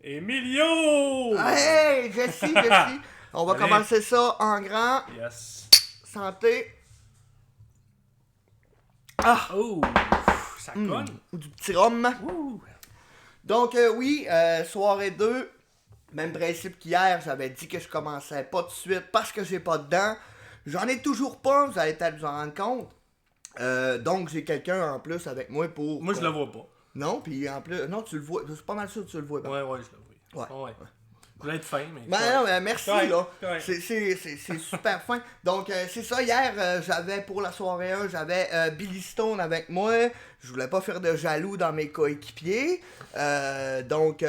Emilio! Hey, Jesse. On va Allez. commencer ça en grand. Yes. Santé. Ah! Oh! Ça cogne. Du petit rhum. Ouh! Donc, oui, soirée 2. Même principe qu'hier, j'avais dit que je commençais pas tout de suite parce que j'ai pas de dents. J'en ai toujours pas, vous allez peut-être vous en rendre compte. Donc, j'ai quelqu'un en plus avec moi pour. Moi, je le vois pas. Non, puis en plus. Non, tu le vois. Je suis pas mal sûr que tu le vois. Ouais, je le vois. Ouais. Je voulais être fin, mais. Ben non, mais merci Correct, là. correct. C'est super fin. Donc c'est ça, hier j'avais pour la soirée 1, j'avais Billy Stone avec moi. Je voulais pas faire de jaloux dans mes coéquipiers. Donc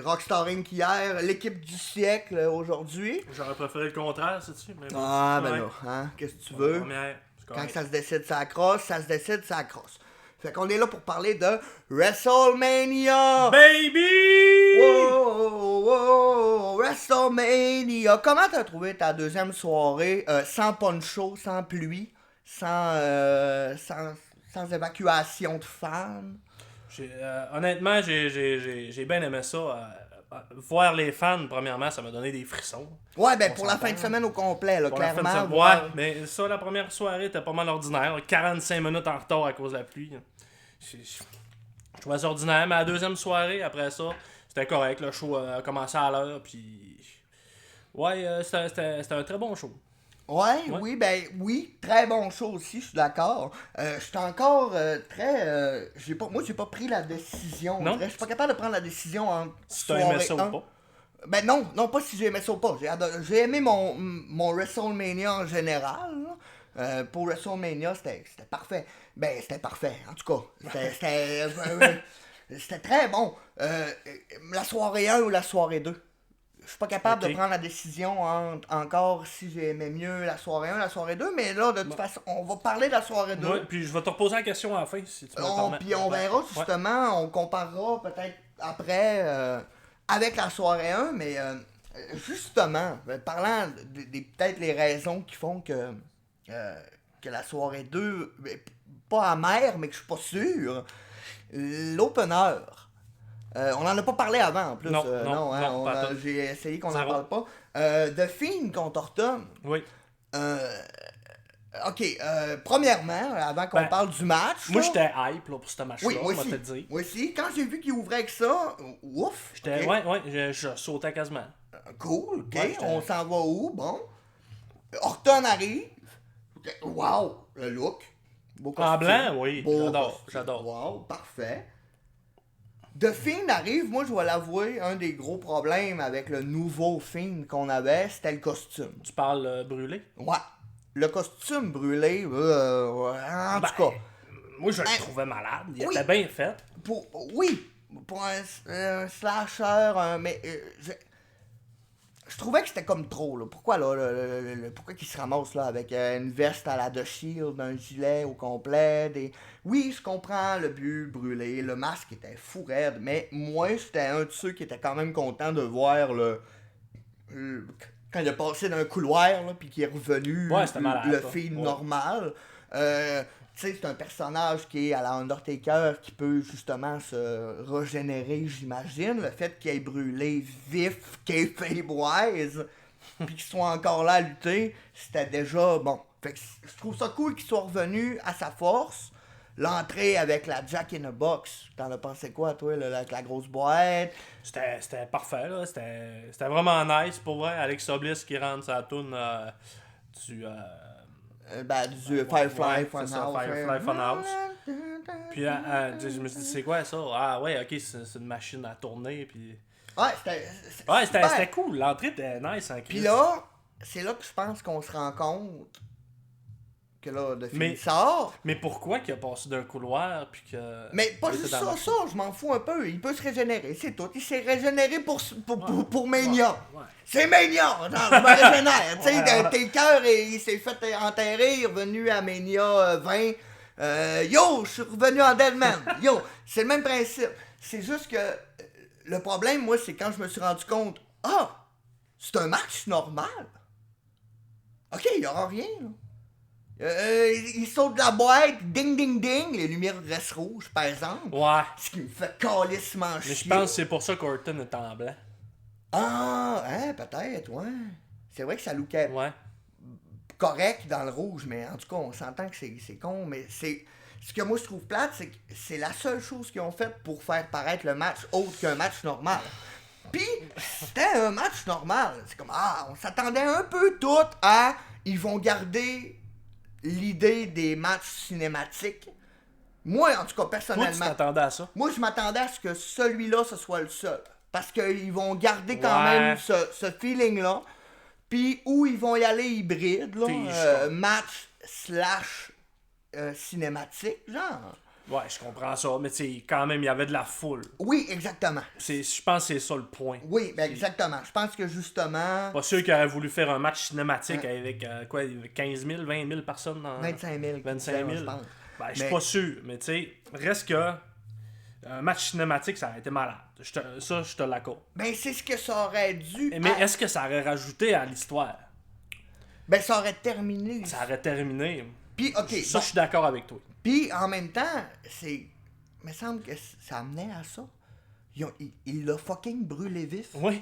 Rockstar Inc hier, l'équipe du siècle aujourd'hui. J'aurais préféré le contraire, sais-tu? Mais bon, Ah ben ouais. là, hein, qu'est-ce que tu Pour la veux? première, c'est Quand correct. ça se décide, ça crosse, ça se décide, ça crosse. Fait qu'on est là pour parler de WrestleMania! Baby! Wow, WrestleMania. Comment t'as trouvé ta deuxième soirée sans poncho, sans pluie, sans évacuation de fans? Honnêtement, j'ai bien aimé ça. Voir les fans, premièrement, ça m'a donné des frissons. Ouais, ben On pour la fin de s'entend. semaine au complet, là, Pour la fin de clairement. semaine, voir- ouais, mais ça, la première soirée était pas mal ordinaire. 45 minutes en retard à cause de la pluie. Je trouvais ça ordinaire, mais la deuxième soirée, après ça, c'était correct. Le show a commencé à l'heure, puis... Ouais, c'était un très bon show. Ouais, Ouais. oui, très bon show aussi, je suis d'accord. Je suis encore très... moi, j'ai pas pris la décision. Non? Je suis pas capable de prendre la décision en Si t'as aimé ça ou pas. Ben non, pas si j'ai aimé ça ou pas. J'ai aimé mon WrestleMania en général. Là. Pour WrestleMania, c'était parfait. Ben, c'était parfait, en tout cas. C'était très bon. La soirée 1 ou la soirée 2. Je suis pas capable Ok. de prendre la décision encore si j'aimais mieux la soirée 1 ou la soirée 2, mais là, de toute façon, on va parler de la soirée 2. Ouais, puis je vais te reposer la question à la fin, si tu me le permets. Puis on verra justement, on comparera peut-être après avec la soirée 1, mais justement, parlant peut-être les raisons qui font que la soirée 2, pas amère, mais que je suis pas sûr, l'opener. On n'en a pas parlé avant en plus. Non, pas tout. J'ai essayé qu'on n'en Zéro. parle pas. The Fiend contre Orton. Oui. Ok, premièrement, avant qu'on Ben, parle du match. Moi, là, j'étais hype là, pour ce match-là, oui, on moi va aussi. te le dire. Moi aussi. Quand j'ai vu qu'il ouvrait avec ça, ouf. J'étais, ok. ouais, je sautais quasiment. Cool, ok. Ouais, j'étais- On s'en va où? Bon. Orton arrive. Ok, wow, le look. Beau En costume. blanc, oui, Beau j'adore, costume. j'adore. Wow, parfait. The Fiend arrive, moi je vais l'avouer, un des gros problèmes avec le nouveau Fiend qu'on avait, c'était le costume. Tu parles brûlé? Ouais. Le costume brûlé, en Ben, tout cas. Moi, je le trouvais malade. Il oui. était bien fait. Oui, pour un slasher, mais je trouvais que c'était comme trop, là. Pourquoi, là, pourquoi qu'il se ramasse, là, avec une veste à la The Shield, un gilet au complet, Oui, je comprends le but brûlé, le masque était fou raide, mais moi, j'étais un de ceux qui était quand même content de voir quand il a passé d'un couloir, là, puis qu'il est revenu Ouais, c'était malade, le ça. film Ouais. normal. Tu sais, c'est un personnage qui est à la Undertaker qui peut justement se régénérer, j'imagine. Le fait qu'il ait brûlé vif, kayfabe-wise, puis qu'il soit encore là à lutter, c'était déjà bon. Fait que je trouve ça cool qu'il soit revenu à sa force. L'entrée avec la Jack in a Box, t'en as pensé quoi, toi, là, avec la grosse boîte? C'était parfait, là. C'était vraiment nice, pour vrai. Alexa Bliss qui rentre sa toune du... Du Firefly ouais, c'est ça, Funhouse. Firefly Funhouse. Puis je me suis dit, c'est quoi ça? Ah ouais, ok, c'est une machine à tourner, puis... Ouais, Ouais, super. c'était cool. L'entrée était nice en Puis Christ. là, c'est là que je pense qu'on se rend compte que là, de Mais- film sort. Mais pourquoi qu'il a passé d'un couloir, puis que... Mais pas il était juste dans la ça, machine? je m'en fous un peu. Il peut se régénérer, c'est tout. Il s'est régénéré pour Mania. Ouais. C'est Mania! Non, je me régénère. Tu sais, Ouais. tes cœurs, il s'est fait enterrer, il est revenu à Mania 20. Yo, je suis revenu en Deadman. Yo, c'est le même principe. C'est juste que le problème, moi, c'est quand je me suis rendu compte, c'est un match normal. Ok, il n'y aura rien, là. Il saute de la boîte, ding ding ding, les lumières restent rouges, par exemple. Ouais. Ce qui me fait calissement chier. Mais je pense que c'est pour ça qu'Orton est en blanc. Ah, hein, peut-être, ouais. C'est vrai que ça lookait Ouais. correct dans le rouge, mais en tout cas, on s'entend que c'est con, mais c'est... Ce que moi je trouve plate, c'est que c'est la seule chose qu'ils ont faite pour faire paraître le match autre qu'un match normal. Puis, c'était un match normal. C'est comme, on s'attendait un peu tout à... Ils vont garder l'idée des matchs cinématiques. Moi, en tout cas, Toi, tu personnellement... t'attendais à ça? Moi, je m'attendais à ce que celui-là, ce soit le seul. Parce qu'ils vont garder quand Ouais. même ce feeling-là. Puis où ils vont y aller hybride, là, Puis, je- match slash cinématique, genre. Ouais, je comprends ça, mais tu sais, quand même, il y avait de la foule. Oui, exactement. Je pense que c'est ça le point. Oui, ben exactement. Je pense que justement, Pas sûr qu'il aurait voulu faire un match cinématique avec quoi, 15 000, 20 000 personnes dans. 25 000. 25 000. je pense. Ben, je suis Mais- pas sûr, mais tu sais, reste que un match cinématique, ça aurait été malade. Ça, je te l'accorde. Ben, c'est ce que ça aurait dû Mais être. est-ce que ça aurait rajouté à l'histoire? Ben, ça aurait terminé. Ça aurait terminé. Puis, ok. Ça, bon. je suis d'accord avec toi. Puis, en même temps, c'est... Il me semble que ça amenait à ça. Il l'a fucking brûlé vif. Oui,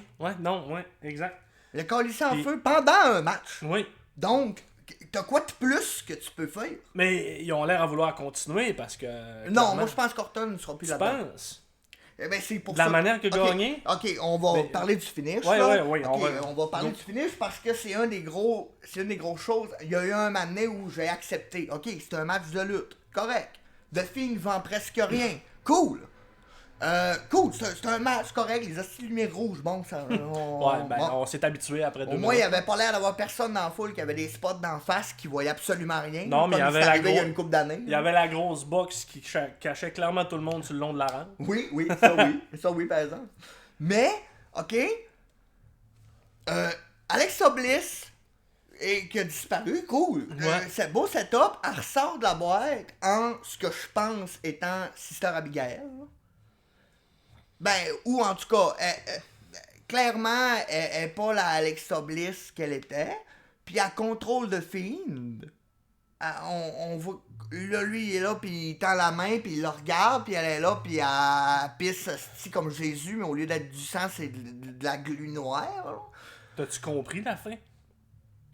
exact. Le calissé en Puis- feu pendant un match. Oui. Donc, t'as quoi de plus que tu peux faire? Mais ils ont l'air à vouloir continuer parce que. Non, clairement, moi je pense qu'Orton ne sera plus tu là-dedans. penses? Eh ben, c'est pour De la ça manière qu'il a Ok, gagné? Ok, on va Mais- parler du finish. Ouais, là. ouais, Ok, on on va- va parler du finish parce que c'est une des grosses choses. Il y a eu un moment donné où j'ai accepté. Ok, c'est un match de lutte. Correct. The Fiend vend presque rien. Cool. Cool, c'est un match correct. Les hosties de lumière rouge, bon, ça. Ouais, ben, bon. on s'est habitué après 2 Au moins, il n'y minutes. avait pas l'air d'avoir personne dans la foule qui avait des spots d'en face qui voyaient absolument rien. Non, mais comme il y avait c'est la arrivé il y a gros- une couple d'années. Il y avait la grosse box qui cachait clairement tout le monde sur le long de la rampe. Oui, ça oui, par exemple. Mais, ok, Alexa Bliss, qui a disparu, cool. Ouais. C'est beau setup, elle ressort de la boîte en ce que je pense étant Sister Abigail. là. Ben, ou en tout cas, clairement, elle n'est pas la Alexa Bliss qu'elle était. Puis elle contrôle de Fiend. On voit. Là, lui, il est là, puis il tend la main, puis il le regarde, puis elle est là, puis elle pisse esti, comme Jésus, mais au lieu d'être du sang, c'est de la glu noire. Là. T'as-tu compris la fin?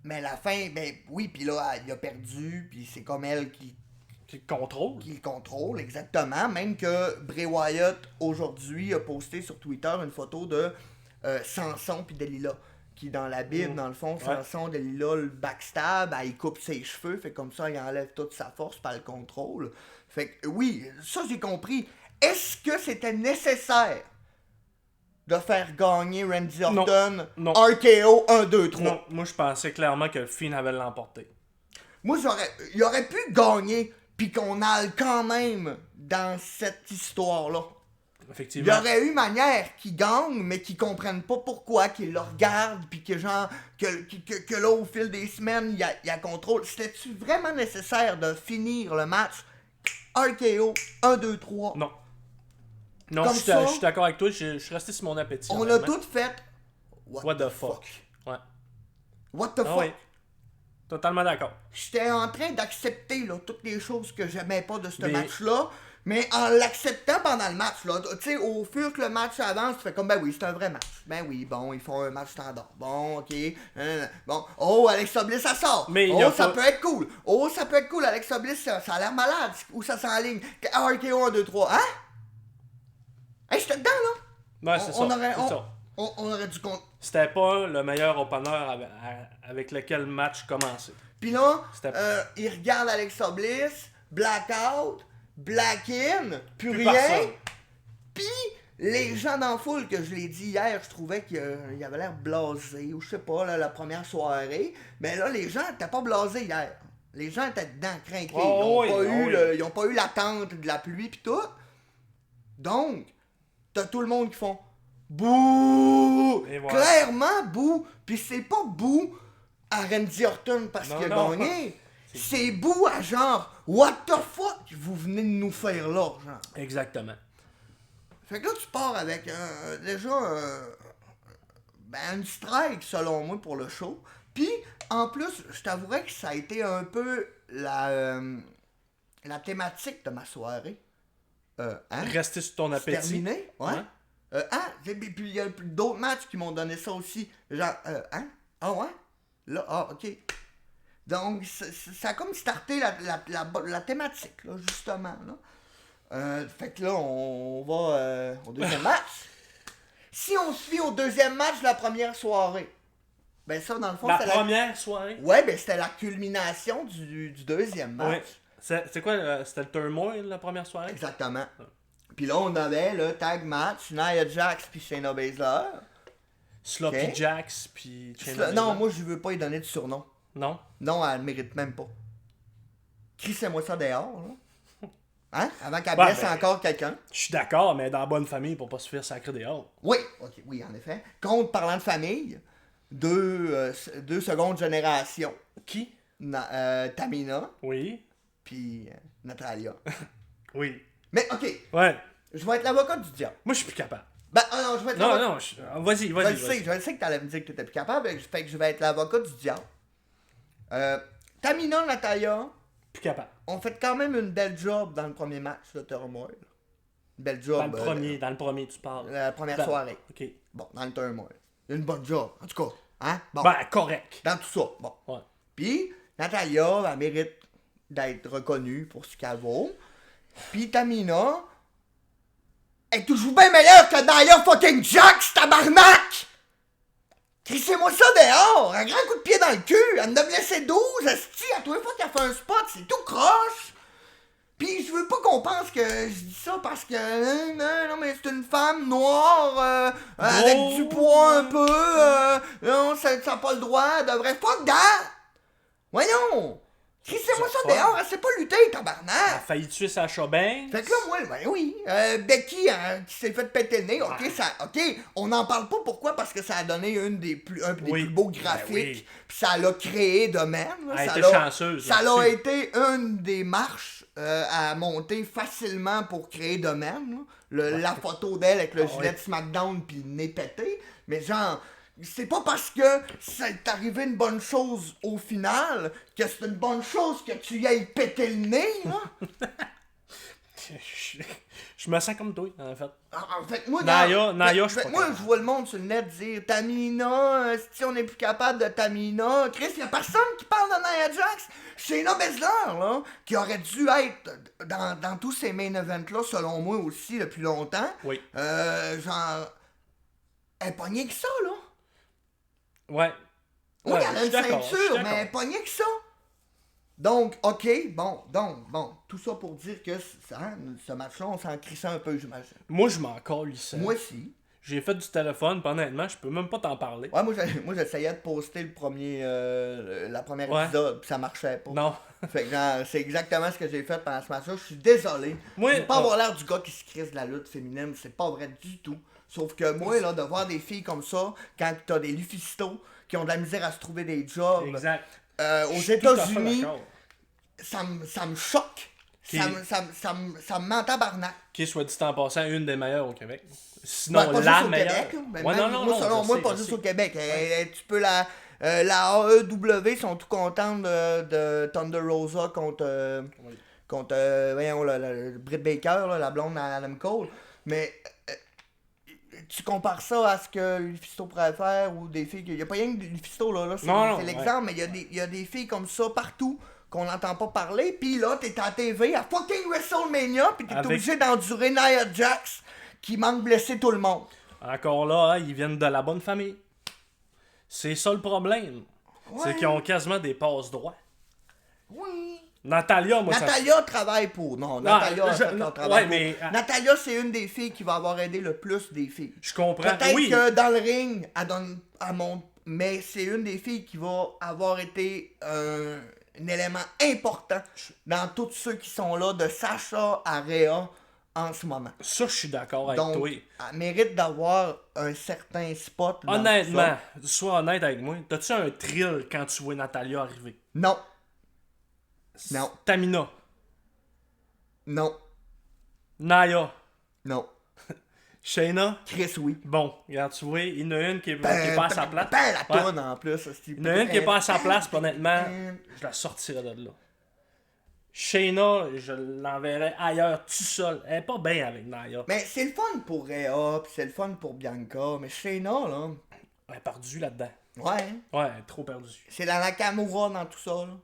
Mais la fin, ben oui, puis là, il a perdu, puis c'est comme elle qui Qui le contrôle? le contrôle, exactement. Même que Bray Wyatt, aujourd'hui, a posté sur Twitter une photo de Samson puis Delilah. Qui, dans la Bible, dans le fond, Samson, Delilah, le backstab, il coupe ses cheveux, fait comme ça, il enlève toute sa force par le contrôle. Fait que, oui, ça, j'ai compris. Est-ce que c'était nécessaire de faire gagner Randy Orton Non. RKO 1, 2, 3? Non, moi je pensais clairement que le Fiend avait l'emporté. Moi, il aurait pu gagner, puis qu'on aille quand même dans cette histoire-là. Il y Effectivement. aurait eu manière qu'ils gagnent, mais qu'ils comprennent pas pourquoi, qu'ils le regardent, puis que genre, que là, au fil des semaines, il y a contrôle. C'était-tu vraiment nécessaire de finir le match RKO 1, 2, 3? Non. Non, Comme je ça, suis d'accord avec toi, je suis resté sur mon appétit. On a honnêtement. tout fait. What the fuck? Ouais. What the Ah fuck? oui. Totalement d'accord. J'étais en train d'accepter là, toutes les choses que j'aimais pas de ce Mais- match-là, mais en l'acceptant pendant le match, là, tu sais, au fur que le match avance, tu fais comme, ben oui, c'est un vrai match. Ben oui, bon, ils font un match standard. Bon, ok. Bon, oh, Alexa Bliss, ça sort. Mais il y oh, a ça pas- peut être cool. Oh, ça peut être cool, Alexa Bliss, ça a l'air malade. Où ça s'enligne? RKO 1, 2, 3. Hein? Hey, j'étais dedans, là. Ouais, c'est ça. aurait, c'est ça. on aurait dû compter. C'était pas le meilleur opener avec lequel le match commençait. Puis là, C'était- il regarde Alexa Bliss, Blackout, Black In, plus Plus rien. personne. Puis les gens dans la foule, que je l'ai dit hier, je trouvais qu'il avait l'air blasé, ou je sais pas, là, la première soirée. Mais là, les gens étaient pas blasés hier. Les gens étaient dedans, crinqués. Oh, Ils ont pas eu l'attente de la pluie pis tout. Donc, t'as tout le monde qui font bouh! Et voilà. Clairement, bouh! Puis c'est pas bouh à Randy Orton parce Non, qu'il a non. gagné. C'est bouh à genre, what the fuck vous venez de nous faire là, genre. Exactement. Fait que là, tu pars avec déjà une strike, selon moi, pour le show. Puis, en plus, je t'avouerais que ça a été un peu la thématique de ma soirée. Hein? Rester sur ton C'est appétit. terminé? Ouais. Ouais. Puis il y a d'autres matchs qui m'ont donné ça aussi. Genre, hein? Ah ouais? Là, ok. Donc, ça a comme starté la thématique, là, justement. Là. Fait que là, on va au deuxième match. Si on se fie au deuxième match de la première soirée, ben ça, dans le fond, La c'est première soirée. Ouais, ben c'était la culmination du deuxième match. Ouais. C'est quoi, c'était le turmoil, la première soirée? Exactement. Puis là, on avait le tag match, Nia Jax puis Shayna Baszler. Sloppy Ok. Jacks, puis Shayna Non, Baszler. moi, je veux pas lui donner de surnom. Non? Non, elle le mérite même pas. Crissez-moi ça dehors, là. Hein? Avant qu'elle Ouais, blesse ben- encore quelqu'un. Je suis d'accord, mais dans la bonne famille pour pas se faire sacrer dehors. Oui, ok, oui, en effet. Contre, parlant de famille, deux secondes génération. Qui? Tamina, Oui. puis Natalia. Oui. Mais ok, Ouais. je vais être l'avocat du diable. Moi, je suis plus capable. Ben, non, je vais être Non, l'avocat. non, vas-y, Je vas-y. le sais, je le sais que t'allais me dire que t'étais plus capable, fait que je vais être l'avocat du diable. Tamina, Natalia, Plus capable. ont fait quand même une belle job dans le premier match de Turmoil. Une belle job. Dans le premier, tu parles. La première Dans- soirée. Ok. Bon, dans le Turmoil. Une bonne job, en tout cas. Hein? Bon, Ben, correct. dans tout ça. Bon. Ouais. Puis, Natalia, elle mérite d'être reconnue pour ce qu'elle vaut. Puis, Tamina, elle est toujours bien meilleure que Nia fucking Jax, tabarnak! Crissez-moi ça dehors! Un grand coup de pied dans le cul! Elle en a blessé 12, esti, à tous les fois qu'elle fait un spot, c'est tout croche! Pis je veux pas qu'on pense que je dis ça parce que non mais c'est une femme noire avec du poids un peu non ça a pas le droit elle devrait fuck that! Voyons! Crissez-moi ça C'est dehors, elle sait pas lutter, Elle a tabarnak! failli tuer Sacha Banks. Fait que là, moi, ben oui, Becky, hein, qui s'est fait péter le nez, ok, on n'en parle pas, pourquoi? Parce que ça a donné un des plus beaux graphiques, oui. pis ça l'a créé de même. Là, Elle ça était l'a- chanceuse Ça là-dessus. l'a été une des marches à monter facilement pour créer de même. Là. La photo d'elle avec le gilet de SmackDown pis le nez pété, mais genre... C'est pas parce que c'est arrivé une bonne chose au final que c'est une bonne chose que tu y ailles péter le nez, là. Je me sens comme toi, en fait. En fait, moi, Nia, je suis pas moi, capable. je vois le monde sur le net dire Tamina, si on n'est plus capable de Tamina. Chris, y a personne qui parle de Nia Jax. Shayna Baszler, là, qui aurait dû être dans tous ces main events-là, selon moi aussi, depuis longtemps. Oui. Genre, elle est pognée que ça, là. Ouais. Oui, Ouais, elle a je une suis d'accord, je suis ceinture, mais d'accord. elle est pognée que ça. Donc, ok, bon, tout ça pour dire que ce match-là, on s'en crissait un peu, j'imagine. Moi, je m'en calisse. Moi aussi. J'ai fait du téléphone, puis honnêtement, je peux même pas t'en parler. Ouais, moi j'essayais de poster la première Ouais. épisode, puis ça marchait pas. Non. Fait que genre, c'est exactement ce que j'ai fait pendant ce match-là. Je suis désolé. Moi, Je veux pas avoir l'air du gars qui se crisse de la lutte féminine, c'est pas vrai du tout. Sauf que moi, là, de voir des filles comme ça, quand t'as des Lufisto qui ont de la misère à se trouver des jobs Exact. aux Je suis tout à fait États-Unis, d'accord. ça me choque. Ok. Ça me ment en tabarnak. Qui soit dit en passant, une des meilleures au Québec. Sinon, Ben, pas la juste au meilleure. Québec, là. Ben, Ouais, même, non, moi, selon je moi, sais, pas je juste sais. au Québec. Tu peux la AEW sont tout contents de Thunder Rosa contre voyons, Britt Baker, là, la blonde à Adam Cole. Mais tu compares ça à ce que Lufisto pourrait faire ou des filles. Il n'y a pas rien que Lufisto, là Non, c'est ouais. l'exemple, mais il y a des filles comme ça partout qu'on n'entend pas parler. Puis là, t'es à la TV à fucking WrestleMania, puis t'es Avec- obligé d'endurer Nia Jax qui manque blesser tout le monde. Encore là, hein, ils viennent de la bonne famille. C'est ça le problème. Ouais. C'est qu'ils ont quasiment des passes droits. Oui. Natalia, moi, Natalia travaille pour. Non, Natalia a fait leur travail ouais, mais Natalia, c'est une des filles qui va avoir aidé le plus des filles. je comprends. Peut-être Oui, que dans le ring, elle monte. Mais c'est une des filles qui va avoir été un élément important dans tous ceux qui sont là, de Sacha à Rhea en ce moment. ça, je suis d'accord avec Donc, toi. elle mérite d'avoir un certain spot. dans Honnêtement, ça. sois honnête avec moi. T'as-tu un thrill quand tu vois Natalia arriver? Non. Non. Tamina. Non. Naya. Non. Shayna? Chris, oui. Bon, regarde, tu vois, il y en a une qui est pas à sa place. La toune en plus. Il y en a une qui est pas à sa place, puis honnêtement, je la sortirais de là. Shayna, je l'enverrais ailleurs tout seul. Elle est pas bien avec Nia. Mais c'est le fun pour Rhea, pis c'est le fun pour Bianca, mais Shayna, là... Elle est perdue là-dedans. Ouais. Ouais, elle est trop perdue. C'est la Nakamura dans tout ça, là.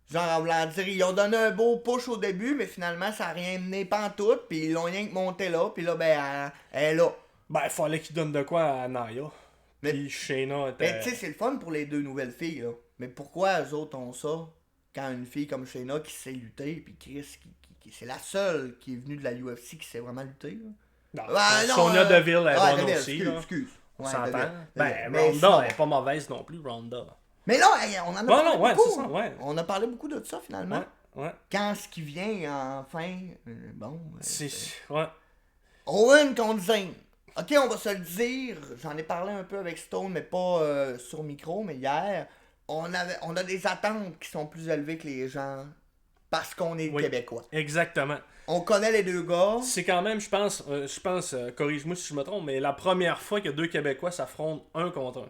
Genre, en voulant dire, ils ont donné un beau push au début, mais finalement, ça a rien mené pantoute, pis ils l'ont rien que monté là, pis là, ben, elle est là. Ben, il fallait qu'il donne de quoi à Nia. Mais- Puis Shayna était... Mais tu sais, c'est le fun pour les deux nouvelles filles, là. Mais pourquoi eux autres ont ça quand une fille comme Shayna qui sait lutter, pis Chris, c'est la seule qui est venue de la UFC qui sait vraiment lutter, là. Non, Ouais, non, Sonya Deville, elle est ouais, bonne Deville, aussi. excuse, Là. excuse. On Ouais, s'entend. Deville, Ben, Deville. Mais sinon- Ronda, elle est pas mauvaise non plus, Ronda. Mais là, hey, on en a Ouais, parlé non, ouais, beaucoup. c'est ça, ouais. On a parlé beaucoup de ça, finalement. Ouais, ouais. Quand ce qui vient, enfin, bon... Ouais. Owen contre Zayn. Ok, on va se le dire, j'en ai parlé un peu avec Stone, mais pas sur micro, mais hier, on a des attentes qui sont plus élevées que les gens parce qu'on est Oui. Québécois. Exactement. On connaît les deux gars. C'est quand même, je pense, corrige-moi si je me trompe, mais la première fois que deux Québécois s'affrontent un contre un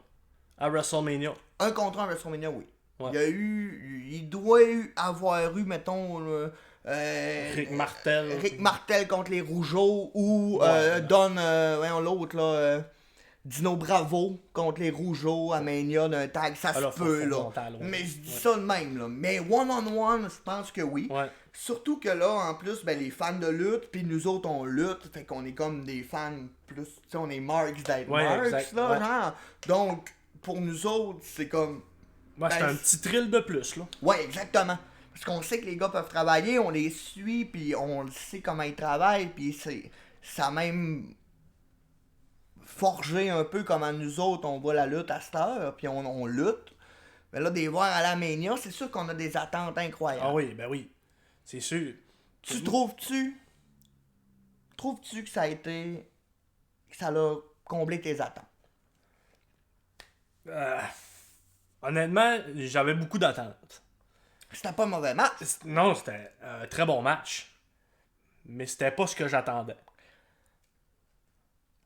à WrestleMania. Un contre un à WrestleMania, oui. Ouais. Il doit avoir eu, mettons, Rick Martel. Rick Martel contre les Rougeaux ou Ouais. voyons l'autre, là, Dino Bravo contre les Rougeaux à Mania d'un tag, ça Alors, se faut peut, là. monter à loin. Mais je dis Ouais. ça de même, là. Mais one-on-one, je pense que oui. Ouais. Surtout que là, en plus, ben, les fans de lutte, puis nous autres, on lutte, fait qu'on est comme des fans plus, tu sais, on est Marks d'être Ouais, Marks, exact, là, ouais. genre. Donc, pour nous autres, c'est comme... Ouais, c'est Ben, un petit thrill de plus, là. Ouais, exactement. Parce qu'on sait que les gars peuvent travailler, on les suit, puis on sait comment ils travaillent, puis ça a même forgé un peu comment nous autres, on voit la lutte à cette heure, puis on lutte. Mais là, des voir à la Mania, c'est sûr qu'on a des attentes incroyables. Ah oui, ben oui. C'est sûr. Trouves-tu que ça a été... que ça l'a comblé tes attentes? Honnêtement, j'avais beaucoup d'attentes. C'était pas un mauvais match. Non, c'était un très bon match. Mais c'était pas ce que j'attendais.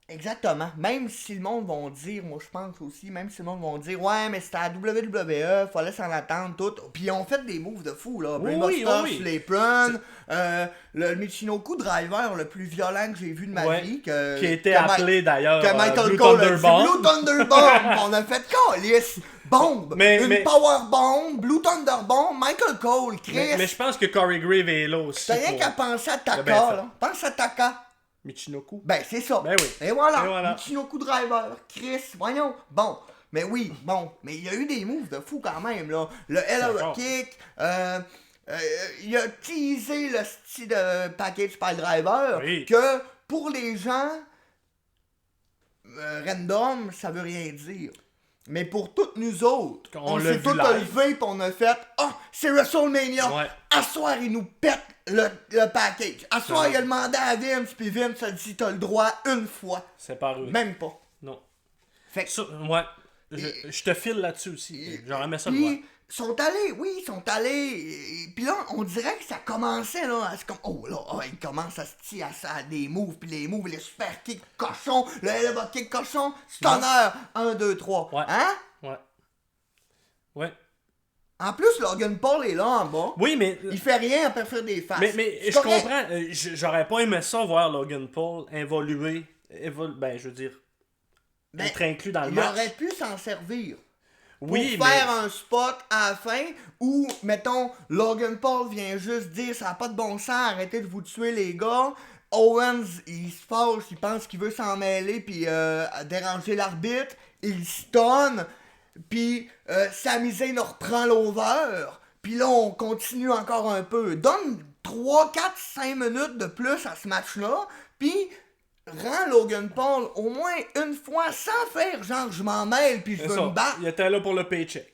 Exactement. Même si le monde va dire, moi je pense aussi, même si le monde va dire, ouais, mais c'était à WWE, fallait s'en attendre, tout. Puis ils ont fait des moves de fou, là. Oui, Brain oui, Buster oui. sur les prunes, le Michinoku Driver le plus violent que j'ai vu de ma Ouais. vie. Qui a été que appelé d'ailleurs Que Michael Blue Cole a dit, Thunderbomb. Blue Thunderbomb. On a fait calice. Bombe. Une power bomb. Blue Thunderbomb. Michael Cole. Chris. Mais je pense que Corey Grave est là aussi. T'as rien pour qu'à penser à Il a bien Taka, fait. là. Pense à Taka. Michinoku. Ben, c'est ça. Ben oui. Et voilà. Et voilà. Michinoku Driver. Chris. Voyons. Bon. Mais oui, bon. Mais il y a eu des moves de fou quand même, là. Le Hell D'accord. Kick. Il a teasé le style de Package Pile Driver. Oui. Que pour les gens random, ça veut rien dire. Mais pour toutes nous autres, on l'a s'est vu tous live. levés pis on a fait « Ah, c'est WrestleMania! Ouais. À soir, il nous pète le package. À soir, Ouais. il a demandé à Vince, puis Vince a dit « T'as le droit une fois. C'est pas » eux. Même pas. Non. Fait que... Ça, ouais. Je te file là-dessus aussi. J'aurais aimé ça le Puis, voir. ils sont allés. Puis là, on dirait que ça commençait, là. C'est comme, oh là, oh, ils commencent à se tirer à des moves, puis les moves, les super kicks cochons, le elbow kick cochon, stunner, 1, 2, 3. Ouais. Hein? Ouais. Ouais. En plus, Logan Paul est là en bas. Oui, mais. Il fait rien à part faire des faces. Mais C'est je correct. comprends. J'aurais pas aimé ça voir Logan Paul évoluer. Ben, je veux dire. Ben, être inclus dans le Il match. aurait pu s'en servir. Pour Oui, faire mais. un spot à la fin où, mettons, Logan Paul vient juste dire ça n'a pas de bon sens, arrêtez de vous tuer les gars. Owens, il se fâche, il pense qu'il veut s'en mêler puis déranger l'arbitre. Il stun, puis Sami Zayn reprend l'over. Puis là, on continue encore un peu. Donne 3, 4, 5 minutes de plus à ce match-là, puis rends Logan Paul au moins une fois sans faire genre je m'en mêle puis je C'est veux ça. me battre. Il était là pour le paycheck.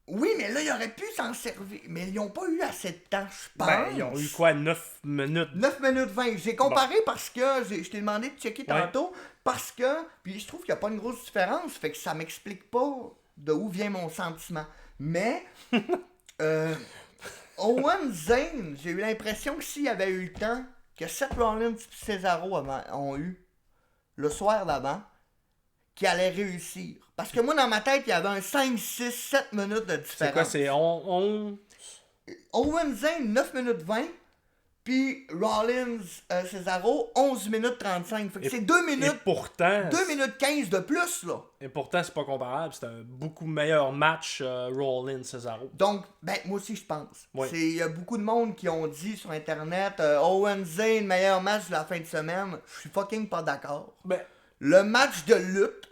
Oui, mais là, il aurait pu s'en servir. Mais ils n'ont pas eu assez de temps, je pense. Ben, ils ont eu quoi, 9 minutes? 9 minutes 20. J'ai comparé parce que je t'ai demandé de checker tantôt. Parce que, puis je trouve qu'il n'y a pas une grosse différence. Fait que ça m'explique pas de où vient mon sentiment. Mais, Owen Zayn, j'ai eu l'impression que s'il avait eu le temps que Seth Rollins et Cesaro ont eu, le soir d'avant, qu'il allait réussir. Parce que moi, dans ma tête, il y avait un 5, 6, 7 minutes de différence. C'est quoi, c'est Owen Zane, 9 minutes 20. Puis Rollins, Cesaro, 11 minutes 35. Fait que c'est 2 minutes. Et pourtant, 2 minutes 15 de plus, là. Et pourtant, c'est pas comparable. C'est un beaucoup meilleur match Rollins-Cesaro. Donc, ben, moi aussi, je pense. Oui. Il y a beaucoup de monde qui ont dit sur Internet Owen Zane, meilleur match de la fin de semaine. Je suis fucking pas d'accord. Ben, Le match de lutte,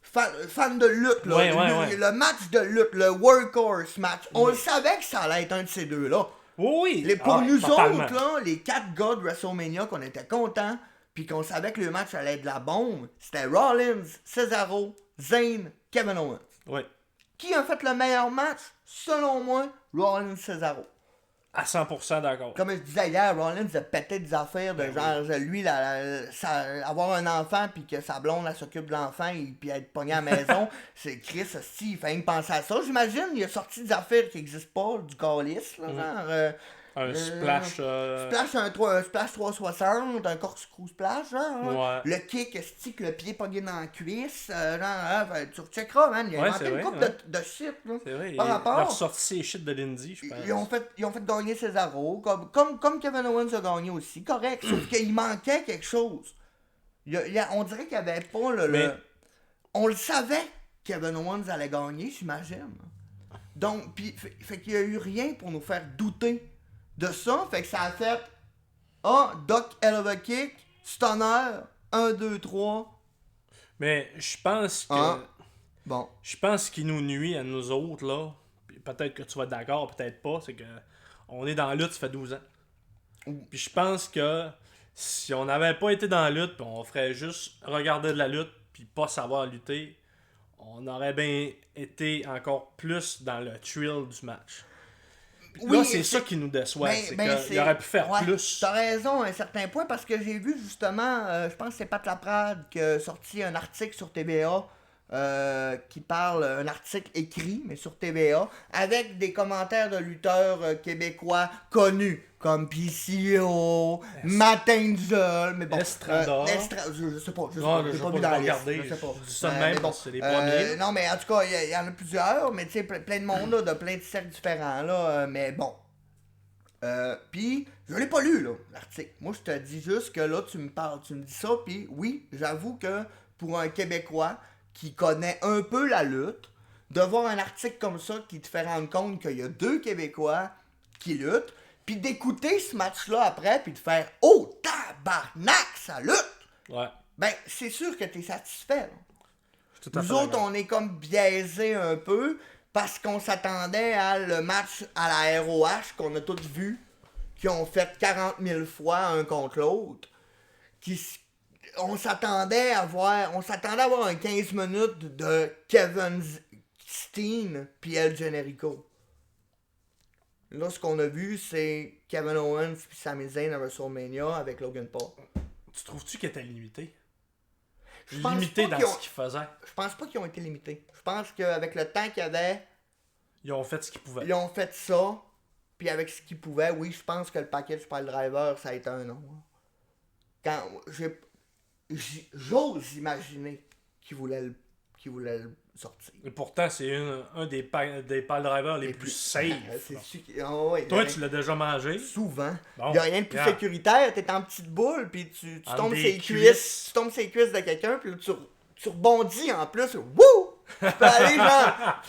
fan de lutte, là, Ouais. le match de lutte, le workhorse match, on le savait que ça allait être un de ces deux-là. oui! Pour nous totalement. autres, là, les 4 gars de WrestleMania qu'on était contents, puis qu'on savait que le match allait être de la bombe, c'était Rollins, Cesaro, Zayn, Kevin Owens. Oui. Qui a fait le meilleur match? Selon moi, Rollins, Cesaro. À 100% d'accord. Comme je disais hier, Rollins a pété des affaires de genre, lui, avoir un enfant, puis que sa blonde, elle s'occupe de l'enfant, puis être pogné à la maison, c'est Chris, hostie, il fait rien que penser à ça. J'imagine, il a sorti des affaires qui n'existent pas, du calice, là, genre... Un splash... Splash 360, un corkscrew splash, genre. Ouais. Le kick, stick, le pied pogné dans la cuisse, tu recheckeras, man. Il a inventé une couple de shit, là. C'est vrai, Par il a rapport, ressorti ses shit de Lindsay, je pense. ils ont fait gagner Cesaro, comme Kevin Owens a gagné aussi, correct, sauf qu'il manquait quelque chose. On dirait qu'il n'y avait pas Mais- On le savait que Kevin Owens allait gagner, j'imagine. Donc, puis, fait qu'il n'y a eu rien pour nous faire douter de ça, fait que ça a fait Doc Hell of a Kick, Stunner, 1, 2, 3. Mais je pense que... Bon. Je pense qu'il nous nuit à nous autres, là. Puis peut-être que tu vas être d'accord, peut-être pas. C'est que on est dans la lutte, ça fait 12 ans. Puis je pense que si on n'avait pas été dans la lutte, puis on ferait juste regarder de la lutte, puis pas savoir lutter, on aurait bien été encore plus dans le thrill du match. Puis là, c'est ça qui nous déçoit. C'est qu'il aurait pu faire plus. T'as raison à un certain point, parce que j'ai vu justement, je pense que c'est Pat Laprade qui a sorti un article sur TVA. Qui parle, un article écrit, mais sur TVA, avec des commentaires de lutteurs québécois connus, comme PCO, Matt Angel, mais bon. Estrada. Je sais pas, j'ai Non, pas vu dans la liste, regarder. je sais pas. Je dis ça de même, mais bon, c'est les premiers. non, mais en tout cas, il y en a plusieurs, mais tu sais, plein de monde, là, de plein de cercles différents, là, mais bon. Puis, je l'ai pas lu, là, l'article. Moi, je te dis juste que là, tu me dis ça, puis oui, j'avoue que pour un Québécois qui connaît un peu la lutte, de voir un article comme ça qui te fait rendre compte qu'il y a 2 Québécois qui luttent, puis d'écouter ce match-là après, puis de faire « Oh, tabarnak, ça lutte! » Ouais. Ben, c'est sûr que t'es satisfait, là. Je suis tout à Nous fait autres, d'accord. on est comme biaisés un peu, parce qu'on s'attendait à le match à la ROH qu'on a tous vu, qui ont fait 40 000 fois un contre l'autre, on s'attendait à voir un 15 minutes de Kevin Steen puis El Generico. Là, ce qu'on a vu, c'est Kevin Owens puis Sami Zayn à WrestleMania avec Logan Paul. Tu trouves-tu qu'il était limité? Je pense Limité pas dans qu'ils ont- ce qu'il faisait. Je pense pas qu'ils ont été limités. Je pense qu'avec le temps qu'il y avait, Ils ont fait ce qu'ils pouvaient. ils ont fait ça. Puis avec ce qu'ils pouvaient, oui, je pense que le package Pile Driver, ça a été un nom. Quand j'ose imaginer qu'ils voulaient le sortir. Et pourtant, c'est un des pile drivers les plus safe. Toi, tu l'as déjà mangé. Souvent. Bon, Il n'y a rien de plus regarde. sécuritaire. T'es en petite boule, puis tu Entre tombes des ses cuisses. cuisses. Tu tombes ses cuisses de quelqu'un, puis là, tu rebondis en plus. Wouh! Tu peux aller genre.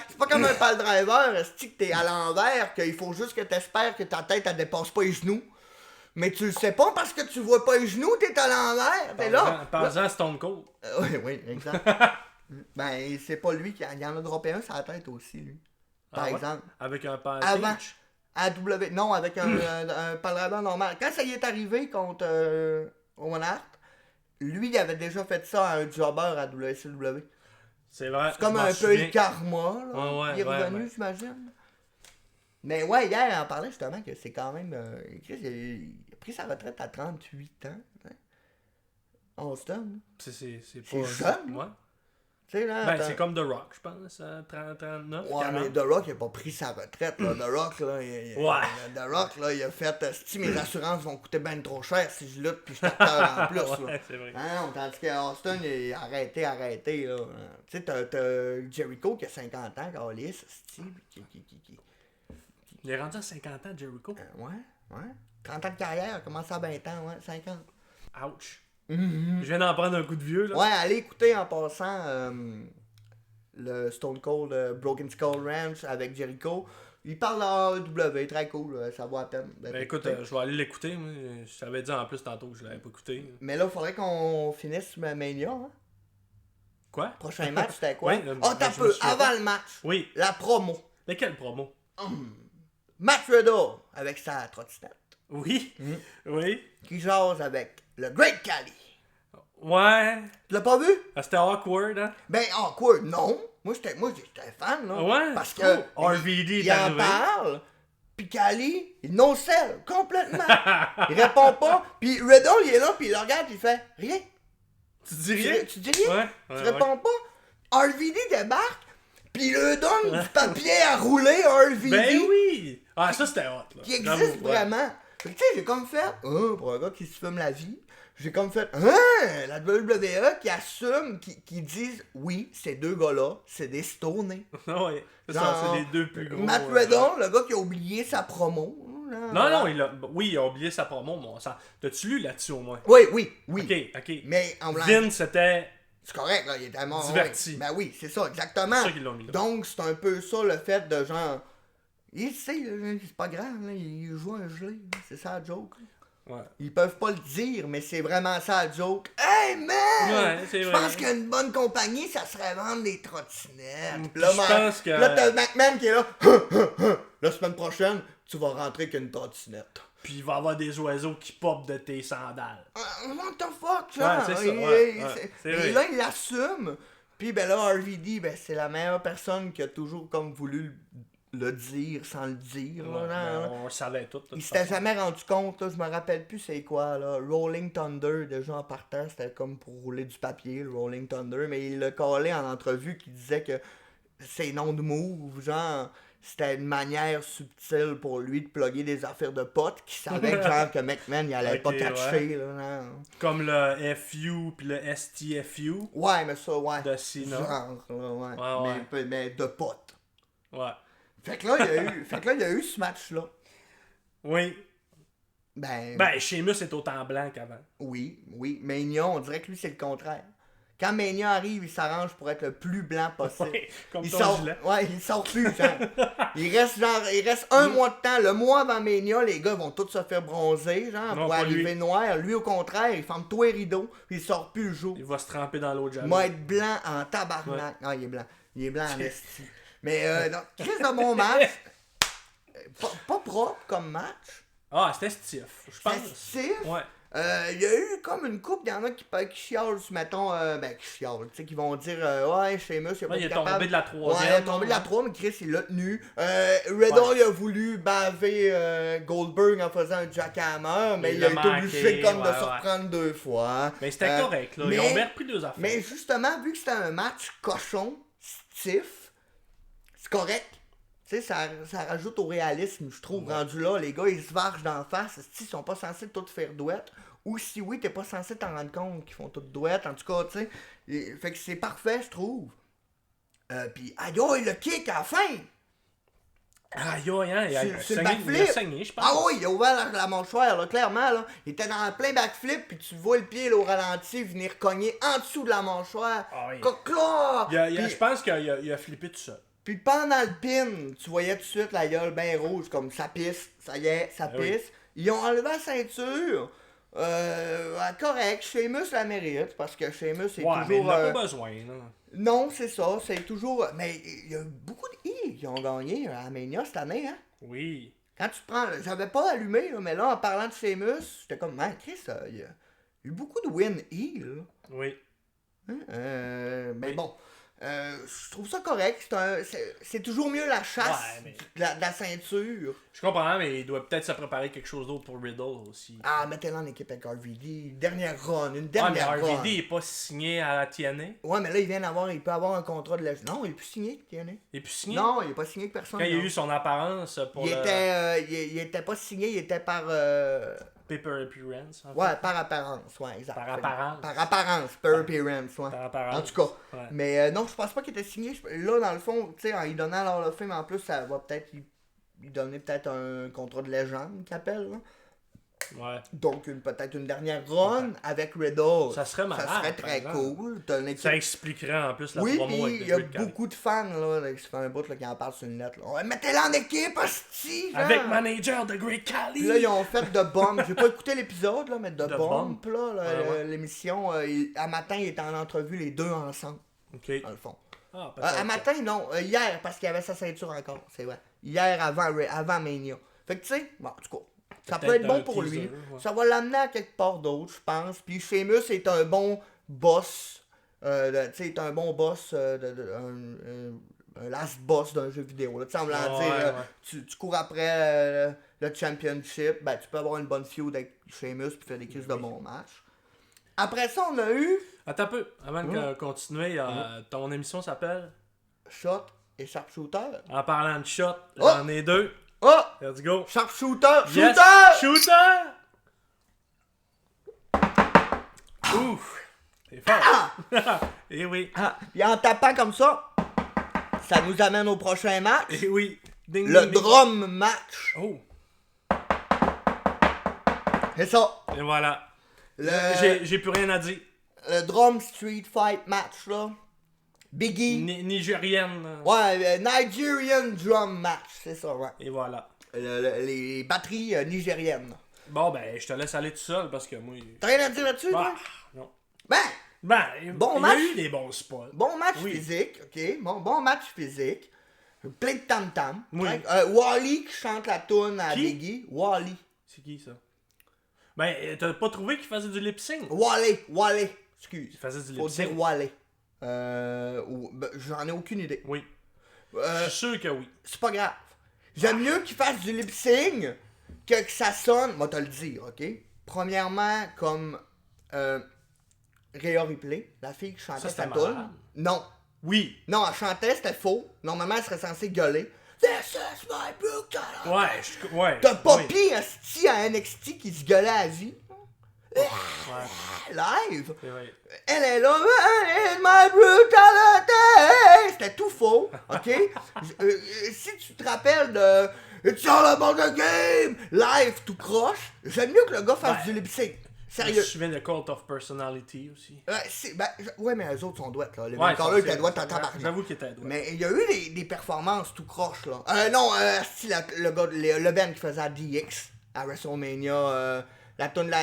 C'est pas comme un pile driver, c'est que t'es à l'envers, qu'il faut juste que t'espères que ta tête, elle dépasse pas les genoux. Mais tu le sais pas parce que tu vois pas les genoux, t'es à l'envers. T'es là. Par-en à Stone Cold. Oui, exact. Ben, c'est pas lui qui en a droppé un sur la tête aussi, lui. Par Ah ouais? exemple. Avec un package. Avant. Non, avec un pile driver normal. Quand ça y est arrivé contre Owen Hart, lui, il avait déjà fait ça à un jobber à WCW. C'est vrai. C'est comme je m'en un peu souviens. le karma, là. Ouais, Il est ouais, revenu, ouais. j'imagine. Mais ouais, hier, on parlait justement que c'est quand même... Chris, il a pris sa retraite à 38 ans. Hein? Austin. C'est C'est pas... jeune, Ouais. sais, là. Ben, c'est comme The Rock, je pense, 39, Ouais, 40. mais The Rock, il a pas pris sa retraite, là. The Rock, là, The Rock, là, il a fait, si mes assurances vont coûter ben trop cher si je lutte puis je suis acteur en plus, là. Ouais, c'est vrai. Ah non, tandis que Austin, il est arrêté, là. Tu sais, t'as Jericho qui a 50 ans, Carlis, Il est rendu à 50 ans, Jericho. Ouais. 30 ans de carrière, commence à 20 ans, ouais, 50. Ouch. Je viens d'en prendre un coup de vieux, là. Ouais, allez écouter en passant le Stone Cold Broken Skull Ranch avec Jericho. Il parle de AEW, très cool, ça vaut à peine. Ben écoute, je vais aller l'écouter. Moi. Je t'avais dit en plus tantôt que je l'avais pas écouté. Mais là, il faudrait qu'on finisse Mania. Hein? Quoi? Prochain match, c'était quoi? Oui, t'as je me peu, souviens avant pas. le match, Oui. la promo. Mais quelle promo? Matt Riddle avec sa trottinette. Oui. Oui. Qui jase avec le Great Khali. Ouais. Tu l'as pas vu? Ah, c'était awkward, hein? Ben, quoi? Non. Moi, j'étais fan, là. Ouais. Parce que RVD il est en arrivé. parle, puis Khali, il no-sell complètement. Il répond pas, puis Riddle, il est là, puis il le regarde, puis il fait rien. Tu dis rien? Tu dis rien? Ouais. Tu réponds pas? RVD débarque, puis il lui donne du papier à rouler à RVD. Ben oui! Ah, ça c'était hot, là. Qui J'avoue, existe ouais. vraiment. Fait que tu sais, j'ai comme fait, pour un gars qui se fume la vie, j'ai comme fait, la WWE qui assume, qui disent, oui, ces deux gars-là, c'est des stonés. Ah ouais. Ça, Genre, c'est les deux plus gros. Matt Riddle, le gars qui a oublié sa promo. Non, oui, il a oublié sa promo, mon sang. T'as-tu lu là-dessus au moins? Oui. Ok. Mais en blanc. Vince, c'était. C'est correct, là, il était mort. Diverti. Ouais. Ben oui, c'est ça, exactement. C'est ça qu'ils l'ont mis là. Donc, c'est un peu ça le fait de genre. Il sait, là, c'est pas grave, là, il joue un gelé. Là, c'est ça la joke. Là. Ouais. Ils peuvent pas le dire, mais c'est vraiment ça la joke. Hey man! Ouais, c'est Je vrai. pense qu'une bonne compagnie, ça serait vendre des trottinettes. Puis je pense que. Là, t'as McMahon qui est là. La semaine prochaine, tu vas rentrer avec une trottinette. Puis il va y avoir des oiseaux qui popent de tes sandales. What the fuck, genre? Ouais, c'est ça, ouais, c'est Et vrai. là, il l'assume. Puis ben là, RVD, ben, c'est la meilleure personne qui a toujours comme voulu le dire sans le dire. Ouais, Là, ben, on le savait tout. de il toute s'était façon. jamais rendu compte, là, je me rappelle plus c'est quoi, là. Rolling Thunder, déjà en partant, c'était comme pour rouler du papier, le Rolling Thunder, mais il l'a collé en entrevue qui disait que ses noms de move, genre, c'était une manière subtile pour lui de plugger des affaires de potes qui savaient que, genre, que McMahon, il allait Ok, pas catcher, ouais. là, non. Comme le FU puis le STFU Ouais, mais ça, ouais. de Cena. Genre, là, ouais. Ouais. Mais de potes. Ouais. Fait que là, il y a eu ce match-là. Oui. Ben, Ben, Sheamus est autant blanc qu'avant. oui. Mania, on dirait que lui, c'est le contraire. Quand Mania arrive, il s'arrange pour être le plus blanc possible. Ouais, comme il ton sort, gilet. ouais, il sort plus, genre. il reste un mois de temps. Le mois avant Mania, les gars vont tous se faire bronzer, genre, Non, pour pas arriver lui. noir. Lui, au contraire, il ferme tous les rideaux, puis il sort plus le jour. Il va se tremper dans l'eau de Il Jalo. va être blanc en tabarnak. Ah, il est blanc. Il est blanc en esti. Mais, non, Chris de mon match, pas propre comme match. Ah, c'était stiff, je pense. Festif. Ouais. Il y a eu comme une couple, il y en a qui chialent, mettons, qui chialent, tu sais, qui vont dire, ouais, Sheamus, il a pas Ouais, il été est tombé capable. de la Ouais, troisième. il est tombé de la 3, mais Chris, il l'a tenu. Riddle, il a voulu baver Goldberg en faisant un jackhammer, mais il a été manqué, obligé comme de ouais, se reprendre 2 fois. Mais c'était correct, là. Ils ont bien repris 2 affaires. Mais justement, vu que c'était un match cochon, stiff, c'est correct. Tu sais, ça rajoute au réalisme, je trouve, rendu là. Les gars, ils se vargent d'en face. Ils sont pas censés tout faire douette. Ou si oui, t'es pas censé t'en rendre compte qu'ils font toutes douette. En tout cas, tu sais. Fait que c'est parfait, je trouve. Pis, aïe, le kick à la fin! Aïe, hein, il a C'est le saigné, il a backflip. saigné, je pense. Ah oui, il a ouvert la mâchoire, là, clairement, là. Il était dans plein backflip, puis tu vois le pied, là, au ralenti, venir cogner en dessous de la mâchoire. Ah oui. Cocla! Puis- Je pense qu'il a flippé tout ça. Puis pendant le pin, tu voyais tout de suite la gueule bien rouge, comme ça pisse, ça y est, ça Ah oui. pisse. Ils ont enlevé la ceinture. Correct, Sheamus la mérite, parce que Sheamus est Ouais, mais il toujours... n'a pas besoin, là. Non, c'est ça, c'est toujours... Mais il y a beaucoup de heels qui ont gagné à Mania cette année, hein. Oui. Quand tu prends... J'avais pas allumé, là, mais là, en parlant de Sheamus, j'étais comme, man, Chris, il y a eu beaucoup de win heel. Oui. Hein, mais Oui. bon, Je trouve ça correct. C'est toujours mieux la chasse Ouais, mais- de la ceinture. Je comprends, mais il doit peut-être se préparer quelque chose d'autre pour Riddle aussi. Ah, mettez-le en équipe avec RVD. Une dernière mais run. RVD est pas signé à la TNA. Ouais, mais là, il peut avoir un contrat de légende. Non, il est plus signé, TNA. Il est plus signé. Non, il est pas signé avec personne. Quand il y a non. eu son apparence pour il était pas signé, il était par... Paper Appearance. En fait. Ouais, par apparence, ouais, exact. Par apparence. Par apparence, per appearance, ouais. Par apparence. En tout cas. Ouais. Mais non, je pense pas qu'il était signé. Là, dans le fond, tu sais, en lui donnant l'Hall of Fame, en plus, ça va peut-être lui donner peut-être un contrat de légende qu'il appelle, là. Ouais. Donc, peut-être une dernière run avec Riddle. Ça serait malade, Ça serait par très exemple. cool. T'as une équipe- Ça expliquerait en plus la Oui, promo puis avec il y a The Great Khali. beaucoup de fans, là, qui se fait un bout, là, qui en parlent sur une lettre. Ouais, mettez-la en équipe, hostie, genre. Avec manager de Great Khali. Puis là, ils ont fait The Bomb. J'ai pas écouté l'épisode, là, mais The The Bomb, Bomb. là, Ouais. l'émission, à matin, ils étaient en entrevue les deux ensemble, Ok. dans le fond. Ah, peut-être. À matin, non. Hier, parce qu'il avait sa ceinture encore, c'est vrai. Hier, avant Mania. Fait que, tu sais, bon, en tout cas, ça peut Peut-être être bon un pour teaser, lui. ouais. Ça va l'amener à quelque part d'autre, je pense. Puis Sheamus est un bon boss. Tu sais, est un bon boss, un last boss d'un jeu vidéo. Là. Tu sais, en voulant Ouais, dire, ouais. tu cours après le championship, ben, tu peux avoir une bonne feud avec Sheamus puis faire des crises de bons matchs. Après ça, on a eu Attends un peu, avant de continuer, ton émission s'appelle Shot et Sharpshooter. En parlant de shot, Oh! j'en ai deux. Oh! Let's go. Sharpshooter! Yes! Shooter! Shooter! Ouf! C'est fort! Eh oui! Ah, puis en tapant comme ça nous amène au prochain match. Eh oui! Ding, Le ding, ding. drum match. Oh! C'est ça. Et voilà. Le, J'ai plus rien à dire. le drum street fight match, là. Biggie. Nigérienne. Ouais, Nigerian drum match. C'est ça, ouais. Et voilà. Les batteries nigériennes. Bon, ben, je te laisse aller tout seul parce que moi. T'as rien à dire là-dessus, Bah, toi? non. Ben, Ben, Bon il y match. a eu des bons spots. bon match Oui. physique, ok? Bon match physique. Plein de tam-tam. Oui. Wally qui chante la toune à Qui? Biggie. Wally. C'est qui ça? Ben, t'as pas trouvé qu'il faisait du lip sync? Wally. Excuse. Il faisait du Faut lip sync. dire Wally. J'en ai aucune idée. Oui. Euh, Je suis sûr que oui. c'est pas grave. J'aime mieux qu'il fasse du lip sync que ça sonne. Moi, te le dire, ok? Premièrement, comme Rhea Ripley, la fille qui chantait Ça, sa c'était toune. malade. Non. Oui. Non, elle chantait, c'était faux. Normalement, elle serait censée gueuler. This is my brutal. Ouais. T'as pas oui. pire asti à NXT qui se gueulait à vie. Ouais. Live. C'est vrai. Elle est là, "It's my brutality." C'était tout faux, ok? Si tu te rappelles de It's all about the game, live tout croche, j'aime mieux que le gars fasse Ouais. du lip sync. Je me Sérieux. souviens de Cult of Personality aussi. Ouais, mais eux autres sont douettes, là. Les Ouais, encore là, ils étaient douettes en tabarnak. J'avoue qu'il était douette. Mais il y a eu des performances tout croche, là. Non, si le gars, le band qui faisait à DX, à WrestleMania, la toune là.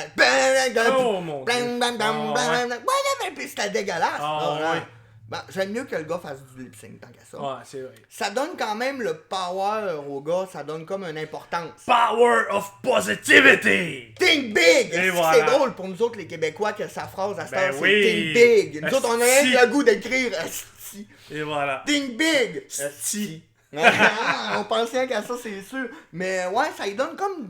Oh mon Dieu. Ouais, puis c'était dégueulasse. Ah, là, ouais. hein. Ben, j'aime mieux que le gars fasse du lip sync tant qu'à ça. Ouais, c'est vrai. Ça donne quand même le power au gars, ça donne comme une importance. Power of Positivity! Think big! Et C'est voilà. drôle pour nous autres les Québécois que sa phrase à cette Ben heure, c'est oui. Think big. Nous autres, on a Asti. rien que le goût d'écrire Asti. Et voilà. Think big! Sti. On pense rien qu'à ça, c'est sûr. Mais ouais, ça lui donne comme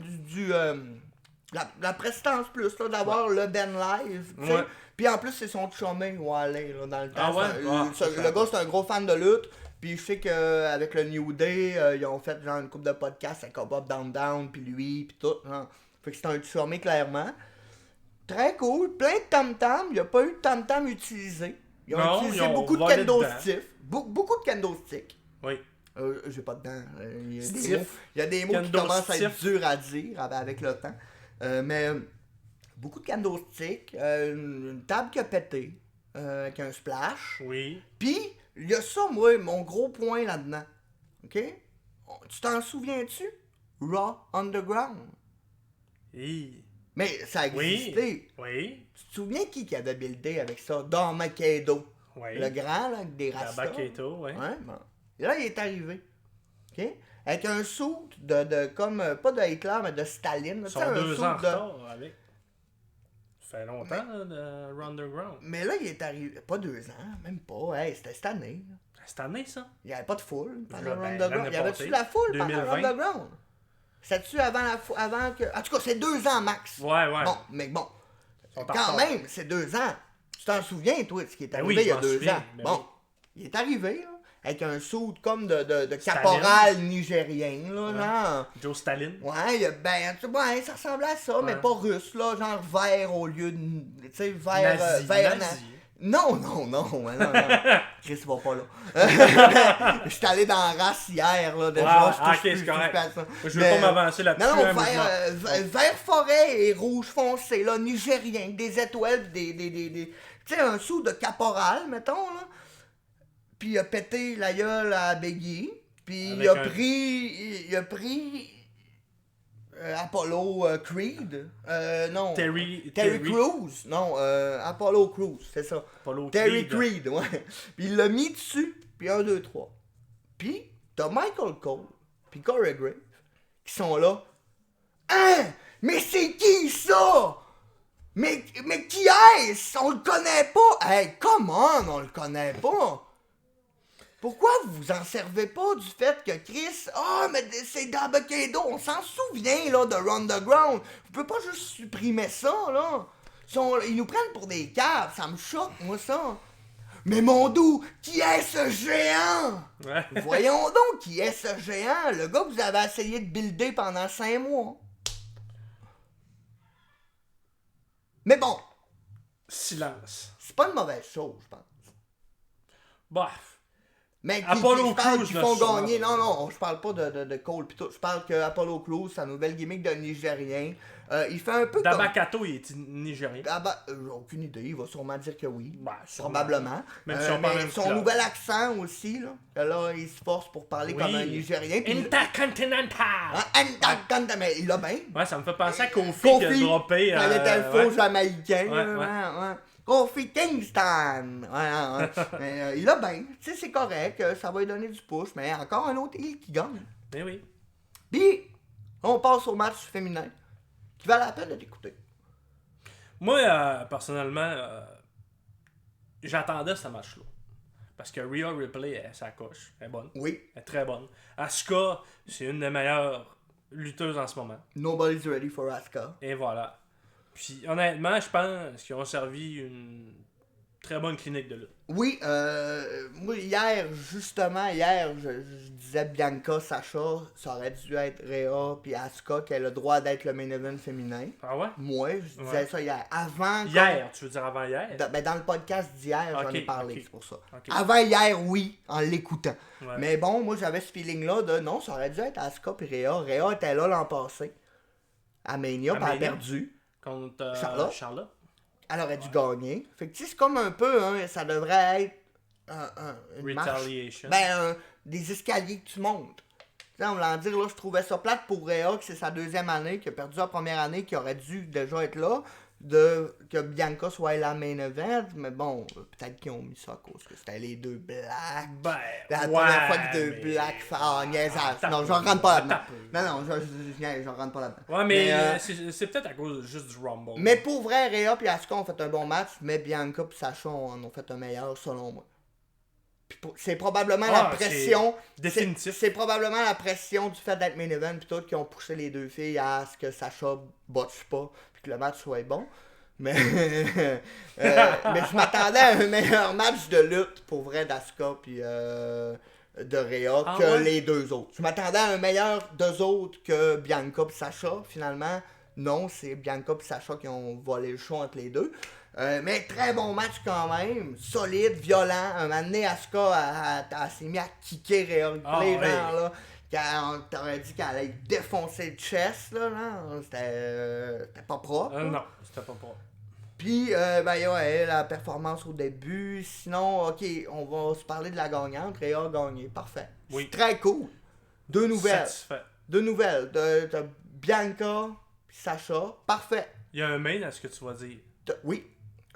la prestance plus, là, d'avoir le Ben live. tu sais. Ouais. Puis en plus, c'est son chumé, Wally, là, dans le temps. Ah ouais? Le gars, c'est un gros fan de lutte. Puis je sais qu'avec le New Day, ils ont fait genre une couple de podcasts avec Bob Down, puis lui, puis tout. Hein. Fait que c'est un chumé, clairement. Très cool. Plein de tam-tam. Il n'y a pas eu de tam-tam utilisé. Ils ont Non, utilisé ils ont beaucoup de volé kendo dedans. stiff. Beaucoup de kendo stick. Oui. J'ai pas de dents. Il Stiff. y a des mots qui Kendo commencent à être stiff. durs à dire avec le temps. Mais beaucoup de kendo stick, une table qui a pété, avec un splash. Oui. Puis, il y a ça, moi, mon gros point là-dedans. OK? Tu t'en souviens-tu? Raw Underground. Hi. Mais ça a existé. Oui. Tu te souviens qui avait buildé avec ça? Don Makedo. Oui. Le grand, là, avec des rastas. Tabaketo, oui. Ouais, bon. Et là, il est arrivé. OK? Avec un suit de comme, pas de Hitler, mais de Staline. là. Tu sais, Ils sont un 2 suit ans en de... retard avec. fait longtemps, là, de Underground. Mais là, il est arrivé. Pas 2 ans, même pas. Hey, c'était cette année. Cette année, ça? Il n'y avait pas de foule pendant Ben, le Underground. l'année Il y avait-tu passée, de la foule pendant 2020? le Underground? C'était-tu avant que. En tout cas, c'est 2 ans max. Ouais. Bon, mais bon. Ils sont en Quand retard. même, c'est 2 ans. Tu t'en souviens, toi, de ce qui est Ben arrivé oui, il y a je m'en 2 souviens, ans? ben Bon. oui. Il est arrivé, là, avec un soude comme de caporal nigérien, là, genre. Joe Stalin. Ouais, ben, ouais, ça ressemblait à ça, mais Ouais. pas russe, là, genre vert au lieu de. Tu sais, vert. Nazi. Vert Nazi. Non. Chris va pas là. Je suis allé dans la race hier, là, déjà. Ouais, je touche ok, plus, c'est je touche correct. plus à ça. Moi, je veux Mais- pas m'avancer là-dessus. Non, hein, moi, vert forêt et rouge foncé, là, nigérien, des étoiles, des tu sais, un sou de caporal, mettons, là. Puis il a pété la gueule à Biggie. Puis Avec il a un- pris Apollo Creed. Non. Terry Crews. Non, Apollo Crews, c'est ça. Apollo Terry Creed. Creed, ouais. Puis il l'a mis dessus, puis 1, 2, 3. Puis t'as Michael Cole, puis Corey Graves, qui sont là. Hein? Mais c'est qui ça? Mais qui est-ce? On le connaît pas. Hey, come on, on le connaît pas. Pourquoi vous vous en servez pas du fait que Chris, mais c'est Dabba-Kato, on s'en souvient, là, de Underground. Vous pouvez pas juste supprimer ça, là. Ils nous prennent pour des caves, ça me choque, moi, ça. Mais mon doux, qui est ce géant? Ouais. Voyons donc, qui est ce géant? Le gars que vous avez essayé de builder pendant 5 mois. Mais bon, Silence. c'est pas une mauvaise chose, je pense. Bah. Mais Apollo je parle Crews, qu'ils là, font sûrement. gagner. Non, je parle pas de Cole pis tout. Je parle que Apollo Crews, sa nouvelle gimmick de Nigérien, il fait un peu comme... Dabba-Kato, il est nigérien. Ah bah, j'ai aucune idée, il va sûrement dire que oui. Ben, sûrement. Probablement. Même si on parle mais même son club. nouvel accent aussi, là. Que là, il se force pour parler Oui. comme un Nigérien. Puis Intercontinental. mais il a bien. Ouais, ça me fait penser à Kofi, qui Kofi, a droppé. elle était le faux ouais. jamaïcain. Ouais, Ouais. Kofi Kingston. Ouais. Mais il a bien. Tu sais, c'est correct. Ça va lui donner du push. Mais encore un autre heel qui gagne. Mais oui. Puis, on passe au match féminin. Qui valait la peine de t'écouter. Moi, personnellement, j'attendais ce match-là. Parce que Rhea Ripley, elle s'accroche. Elle est bonne. Oui. Elle est très bonne. Asuka, c'est une des meilleures lutteuses en ce moment. Nobody's ready for Asuka. Et voilà. Puis honnêtement, je pense qu'ils ont servi une très bonne clinique de lutte. Oui, moi hier, je disais Bianca, Sacha, ça aurait dû être Rhea puis Asuka qui a le droit d'être le main event féminin. Ah ouais? Moi, je disais Ouais. ça hier. Avant Hier, tu veux dire avant hier? dans le podcast d'hier, j'en Ok, ai parlé, ok. c'est pour ça. Ok. Avant hier, oui, en l'écoutant. Ouais. Mais bon, moi j'avais ce feeling-là de non, ça aurait dû être Asuka puis Rhea. Rhea était là l'an passé. À Mania, À puis elle a Mania? perdu. Contre Charlotte. Elle aurait dû gagner. Fait que tu sais, c'est comme un peu, hein, ça devrait être une marche. Retaliation. Des escaliers que tu montes. Tu sais, on va dire, là, je trouvais ça plate pour Rhea, que c'est sa deuxième année, qui a perdu la première année, qui aurait dû déjà être là, que Bianca soit la main event, mais bon, peut-être qu'ils ont mis ça à cause que c'était les deux blacks. Ben, La ouais, première fois que deux mais- blacks font niaisage. Tape Non, peu. j'en rentre pas là-dedans. Tape Non, j'en rentre pas là-dedans. Ouais, mais Mais, c'est peut-être à cause juste du Rumble. Mais pour vrai, Rhea et Asuka ont fait un bon match, mais Bianca et Sacha en ont fait un meilleur, selon moi. Puis c'est probablement la pression. définitif. C'est probablement la pression du fait d'être main event puis tout qui ont poussé les deux filles à ce que Sacha botche pas puis que le match soit bon. Mais, mais je m'attendais à un meilleur match de lutte pour vrai d'Asuka puis de Rhea Ah que ouais? les deux autres. Je m'attendais à un meilleur d'eux autres que Bianca et Sacha. Finalement, non, c'est Bianca et Sacha qui ont volé le show entre les deux. Mais très bon match quand même, solide, violent. Un moment donné, Asuka elle s'est mis à kicker Rhea Ripley, ouais. genre là. On t'aurait dit qu'elle allait défoncer le chest, là. C'était pas propre. là. Non, c'était pas propre. Puis, ouais, la performance au début. Sinon, ok, on va se parler de la gagnante. Rhea a gagné, parfait. Oui. C'est très cool. Deux nouvelles. Satisfait. De Bianca puis Sacha, parfait. Il y a un main à ce que tu vas dire. Oui,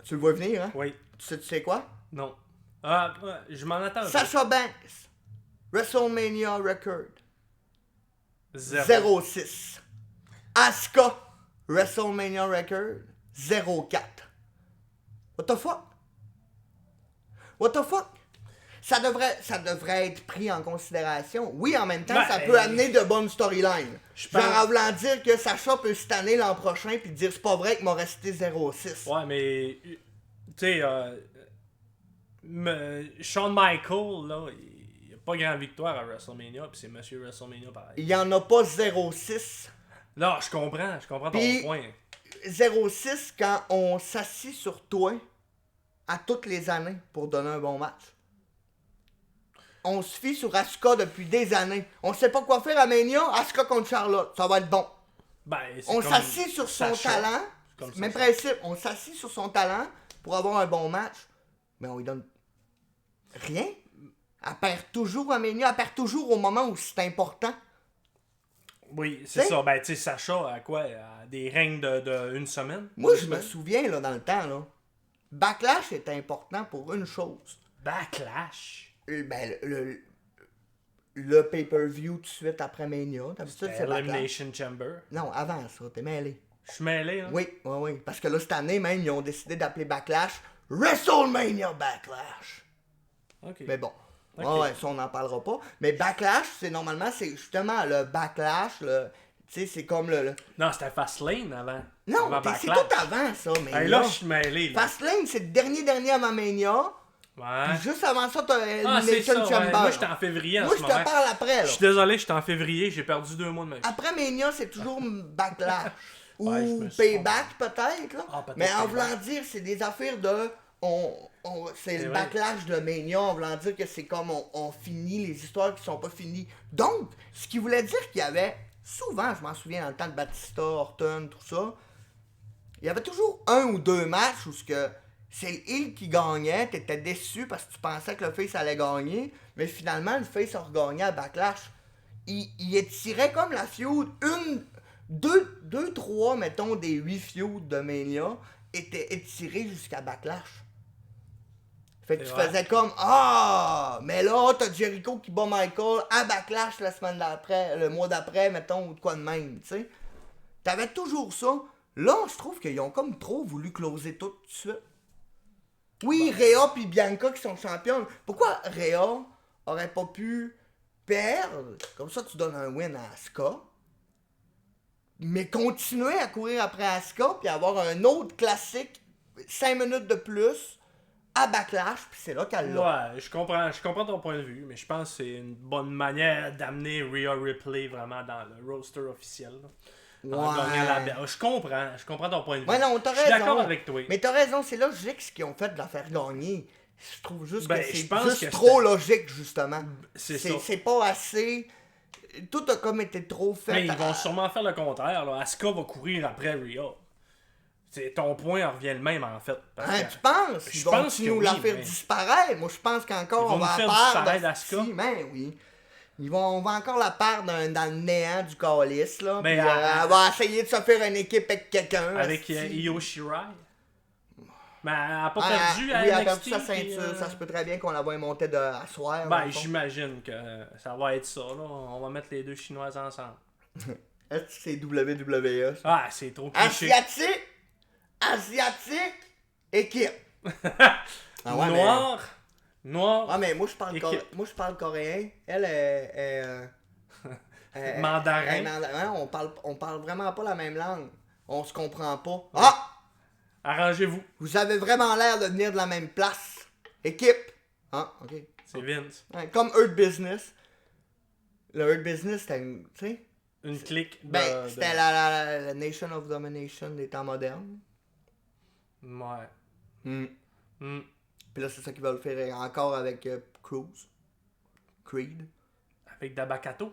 tu le vois venir, hein? Oui. Tu sais quoi? Non. Ah, ouais, je m'en attends. un peu. Sasha Banks, WrestleMania record, 0. 06. Asuka, WrestleMania record, 0-4. What the fuck? What the fuck? Ça devrait être pris en considération. Oui, en même temps, ça peut amener de bonnes storylines. Genre en voulant dire que Sacha peut se tanner l'an prochain puis dire c'est pas vrai qu'il m'a resté 0-6. Ouais, mais tu sais, Shawn Michaels, là, il n'y a pas grand victoire à WrestleMania, puis c'est Monsieur WrestleMania pareil. Il y en a pas 0-6. Là, je comprends Puis, ton point. 0-6 quand on s'assit sur toi à toutes les années pour donner un bon match. On se fie sur Asuka depuis des années. On sait pas quoi faire à Mania, Asuka contre Charlotte, ça va être bon. Ben, On s'assit sur son talent, même principe, on s'assit sur son talent pour avoir un bon match, mais on lui donne rien. Elle perd toujours à Mania, elle perd toujours au moment où c'est important. Oui, c'est ça. Ben, tu sais, Sacha, à quoi? À des règnes de une semaine? Moi, je me souviens, là, dans le temps, là, Backlash est important pour une chose. Backlash? Ben, le pay-per-view tout de suite après Mania. D'habitude, c'est Elimination Chamber? Non, avant ça, t'es mêlé. Je suis mêlé, hein? Oui. Parce que là, cette année même, ils ont décidé d'appeler Backlash WrestleMania Backlash. OK. Mais bon. Okay. Ouais, ça, on n'en parlera pas. Mais Backlash, c'est justement le Backlash, tu sais, c'est comme le... Non, c'était Fastlane avant. Non, avant c'est tout avant, ça, Mania. Hey, là, je suis mêlé, là. Fastlane, c'est le dernier avant Mania. Ouais. Puis juste avant ça, t'as Elimination Chamber. Ouais. Moi, j'étais en février en ce moment. Moi, je te parle après, là. Je suis désolé, j'étais en février, j'ai perdu 2 mois de ma vie. Après Mania, c'est toujours Backlash. Ou ouais, Payback, peut-être, là. Ah, peut-être mais en Payback. voulant dire, c'est des affaires de... c'est le Backlash de Mania, en voulant dire que c'est comme on finit les histoires qui sont pas finies. Donc, ce qui voulait dire qu'il y avait, souvent, je m'en souviens dans le temps de Batista, Orton, tout ça, il y avait toujours 1 ou 2 matchs où c'est le heel qui gagnait, t'étais déçu parce que tu pensais que le face allait gagner, mais finalement, le face a regagné à Backlash. Il étirait comme la feud, 2, 3, mettons, des 8 feuds de Mania étaient étirés jusqu'à Backlash. Fait que tu faisais comme mais là, t'as Jericho qui bat Michael à Backlash la semaine d'après, le mois d'après, mettons, ou de quoi de même, tu sais. T'avais toujours ça. Là, je trouve qu'ils ont comme trop voulu closer tout de suite. Oui, Rhea puis Bianca qui sont championnes. Pourquoi Rhea aurait pas pu perdre? Comme ça, tu donnes un win à Asuka. Mais continuer à courir après Asuka puis avoir un autre classique 5 minutes de plus à Backlash, puis c'est là qu'elle l'a. Ouais, je comprends ton point de vue, mais je pense que c'est une bonne manière d'amener Rhea Ripley vraiment dans le roster officiel. Là. Ouais. Je comprends ton point de vue. Ouais, non, t'as raison. Je suis d'accord avec toi. Mais t'as raison, c'est logique ce qu'ils ont fait de la faire gagner. Je trouve juste que c'est juste trop logique, justement. C'est pas assez... Tout a comme été trop fait. Mais ils vont sûrement faire le contraire. Là. Asuka va courir après Rhea. Ton point revient le même, en fait. Tu penses? Ils vont nous la faire disparaître. Moi, je pense qu'encore on va la perdre d'Asuka. Oui. On va encore la perdre dans le néant du calice, là. Mais puis, elle va essayer de se faire une équipe avec quelqu'un. Avec Io Shirai. Mais elle n'a pas perdu à NXT. Oui, elle a perdu sa ceinture. Ça se peut très bien qu'on la voie monter à soir. Ben, j'imagine que ça va être ça, là. On va mettre les deux Chinoises ensemble. Est-ce que c'est WWE? Ça? Ah, c'est trop cliché. Asiatique, équipe. Noir. Ah, mais moi, je parle coréen. Elle est... mandarin. On parle vraiment pas la même langue. On se comprend pas. Ouais. Arrangez-vous. Vous avez vraiment l'air de venir de la même place. Équipe. Ok. C'est Vince. Ouais, comme Hurt Business. Le Hurt Business, c'était une clique de... c'était la Nation of Domination des temps modernes. Ouais. Puis là, c'est ça qu'ils veulent faire encore avec Creed. Avec Dabakato.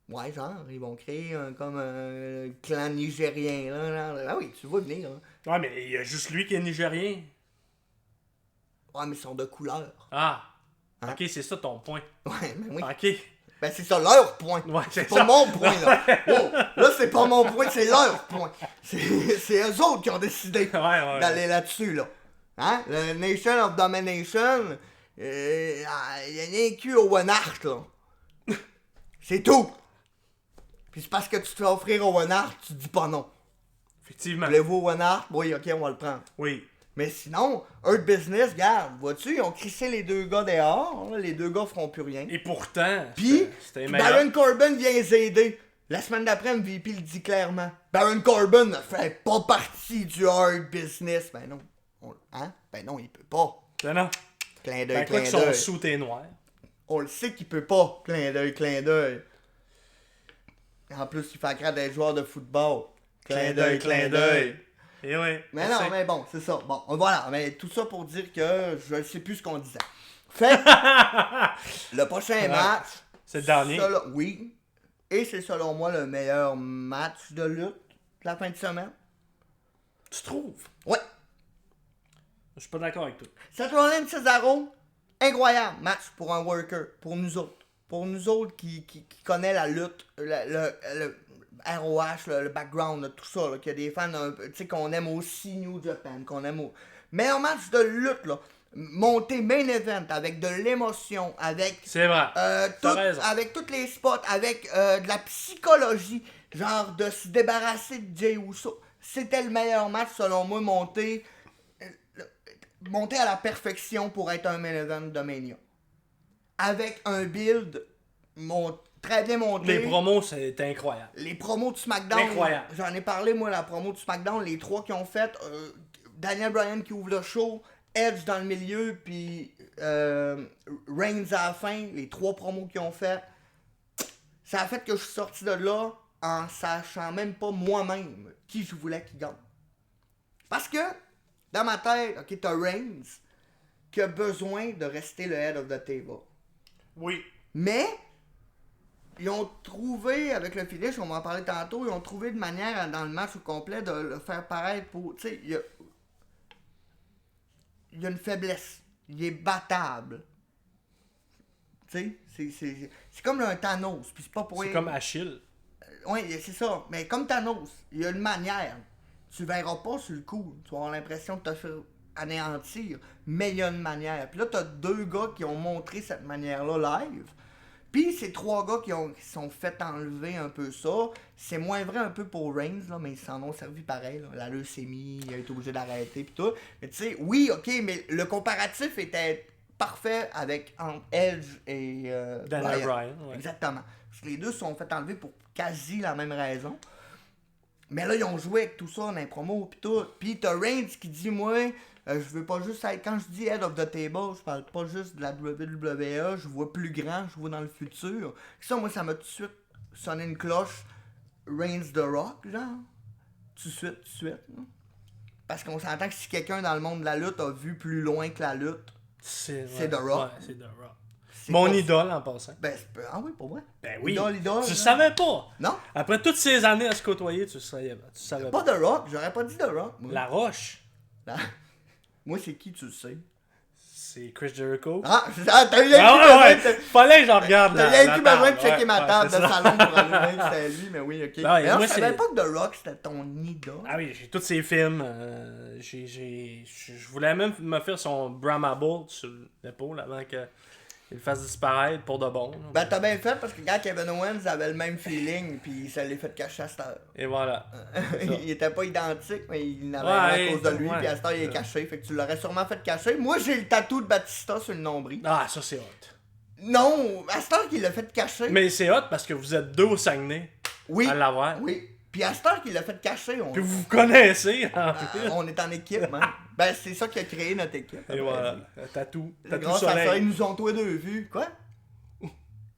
Ouais, genre, ils vont créer comme un clan nigérien, là. Ah oui, tu le vois venir, là. Ouais, mais il y a juste lui qui est nigérien. Ouais, mais ils sont de couleur. Ah. Hein? Ok, c'est ça ton point. Ouais, mais oui. Ok. Ben, c'est ça leur point. Ouais, c'est pas mon point, là. Oh, là, c'est pas mon point, c'est leur point. C'est eux autres qui ont décidé d'aller là-dessus, là. Hein? Le Nation of Domination, il y a un cul au One Art, là. C'est tout. Puis c'est parce que tu te fais offrir au One Art, tu dis pas non. Effectivement. Voulez-vous One Heart? Oui, ok, on va le prendre. Oui. Mais sinon, Hurt Business, regarde, vois-tu, ils ont crissé les 2 gars dehors, là, les 2 gars feront plus rien. Et pourtant, Puis, c'était meilleur. Baron Corbin vient les aider. La semaine d'après, MVP le dit clairement. Baron Corbin ne fait pas partie du Hurt Business. Ben non. Hein? Ben non, il peut pas. Ben non. Clin d'œil, Quoi clin que son d'œil. sous est noir. On le sait qu'il peut pas. Clin d'œil, clin d'œil. En plus, il fait craindre d'être joueur de football. Clin d'œil, clin d'œil. Et oui. Mais non, mais bon, c'est ça. Bon, voilà. Mais tout ça pour dire que je ne sais plus ce qu'on disait. Fait le prochain match. C'est le dernier. Oui. Et c'est selon moi le meilleur match de lutte de la fin de semaine. Tu trouves? Ouais. Je suis pas d'accord avec toi. Seth Rollins, Cesaro, incroyable match pour un worker, pour nous autres. Pour nous autres qui connaît la lutte, le ROH, le background, tout ça, là, qu'il y a des fans tu sais, qu'on aime aussi New Japan, qu'on aime meilleur match de lutte, là. Monté main event avec de l'émotion, avec C'est vrai. T'as raison. avec tous les spots, avec de la psychologie, genre de se débarrasser de Jey Uso. C'était le meilleur match selon moi, monté à la perfection pour être un main event de Mania. Avec un build très bien monté. Les promos, c'est incroyable. Les promos de SmackDown. Incroyable. J'en ai parlé, moi, la promo de SmackDown, les 3 qui ont fait. Daniel Bryan qui ouvre le show, Edge dans le milieu, puis Reigns à la fin, les 3 promos qu'ils ont fait. Ça a fait que je suis sorti de là en sachant même pas moi-même qui je voulais qu'il gagne. Parce que, dans ma tête, ok, t'as Reigns qui a besoin de rester le head of the table. Oui. Mais, ils ont trouvé, avec le finish, on va en parler tantôt, ils ont trouvé une manière dans le match au complet de le faire paraître pour. Tu sais, il y a une faiblesse. Il est battable. Tu sais, c'est comme un Thanos. Puis c'est pas pour C'est comme Achille. Oui, c'est ça. Mais comme Thanos, il y a une manière. Tu verras pas sur le coup. Tu vas avoir l'impression de te faire anéantir. Mais il y a une manière. Puis là, t'as 2 gars qui ont montré cette manière-là live. Puis ces 3 gars qui sont fait enlever un peu ça. C'est moins vrai un peu pour Reigns, là, mais ils s'en ont servi pareil. Là. La leucémie, il a été obligé d'arrêter puis tout. Mais tu sais, oui, ok, mais le comparatif était parfait avec Edge et Daniel Bryan. Ouais. Exactement. Parce que les 2 se sont fait enlever pour quasi la même raison. Mais là, ils ont joué avec tout ça dans les promos pis tout. Pis t'as Reigns qui dit, moi, je veux pas juste être... Quand je dis head of the table, je parle pas juste de la WWE, je vois plus grand, je vois dans le futur. Ça, moi, ça m'a tout de suite sonné une cloche Reigns The Rock, genre. Tout de suite. Là. Parce qu'on s'entend que si quelqu'un dans le monde de la lutte a vu plus loin que la lutte, c'est The Rock. Ouais, c'est The Rock. Mon pas... idole en passant. Ben, ah oui, pour vrai? Ben oui. Idole, tu là. savais pas. Non? Après toutes ces années à se côtoyer, tu savais pas. The Rock, j'aurais pas dit The Rock. Moi. La Roche. Moi, c'est qui, tu le sais? C'est Chris Jericho. Ah, t'as eu ouais. Fallait que j'en regarde T'as rien qui besoin de checker ma table de ça. salon pour allumer que c'était lui, mais oui, ok. Non, mais moi, je savais pas que The Rock c'était ton idole. Ah oui, j'ai tous ses films. Je voulais même me faire son Brahma Bolt sur l'épaule avant qu'il le fasse disparaître pour de bon. Ben, t'as bien fait parce que quand Kevin Owens avait le même feeling, puis ça l'est fait cacher à cette heure. Et voilà. Il était pas identique, mais il l'avait à cause de lui, puis à cette heure il est caché. Fait que tu l'aurais sûrement fait cacher. Moi, j'ai le tatou de Batista sur le nombril. Ah, ça c'est hot. Non, à cette heure qu'il l'a fait cacher. Mais c'est hot parce que vous êtes 2 au Saguenay à l'avoir. Oui. Puis à cette heure qu'il l'a fait cacher, Puis vous vous connaissez. on est en équipe, man. Ben, c'est ça qui a créé notre équipe. Et voilà. Tatou Grâce à soleil. ça, ils nous ont tous les 2 vus. Quoi?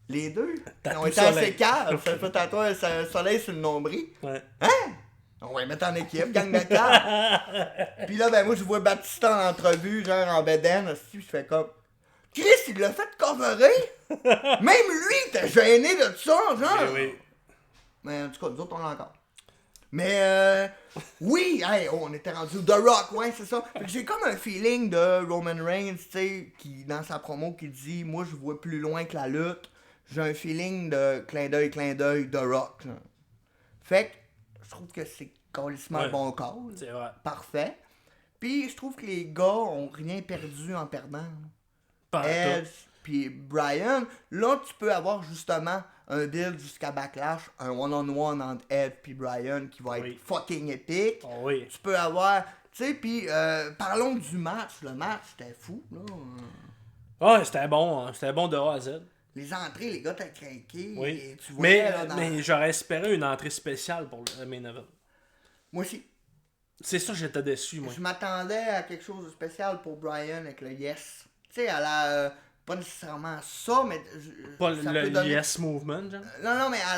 Les 2? Tatou On était soleil. assez calmes. Ça fait à toi un soleil sur le nombril. Ouais. Hein? On va les mettre en équipe, gang de calmes. Puis là, ben moi, je vois Batista en entrevue, genre en bedaine. Je fais comme... Chris, il l'a fait coverer? Même lui, t'es gêné de ça, genre. Oui. Mais en tout cas, nous autres, on l'a encore. Mais oui, hey, on était rendu The Rock, ouais, c'est ça. Fait que j'ai comme un feeling de Roman Reigns, tu sais, qui dans sa promo qui dit, moi je vois plus loin que la lutte. J'ai un feeling de clin d'œil, The Rock. Genre. Fait que je trouve que c'est carrément bon call. C'est vrai. Parfait. Puis je trouve que les gars ont rien perdu en perdant. Pas Edge, puis Brian, là tu peux avoir justement un build jusqu'à Backlash, un one-on-one entre Edge puis Bryan qui va être fucking épique. Oh oui. Tu peux avoir, tu sais, puis parlons du match. Le match, c'était fou, là. Ouais, c'était bon de A à Z. Les entrées, les gars, t'as craqué. Oui. Et tu voyais, Mais j'aurais espéré une entrée spéciale pour le main event. Moi aussi. C'est ça, j'étais déçu, moi. Je m'attendais à quelque chose de spécial pour Bryan avec le Yes. Tu sais, à la... pas nécessairement ça, mais... Pas ça le peut donner... yes movement, genre. Non, mais à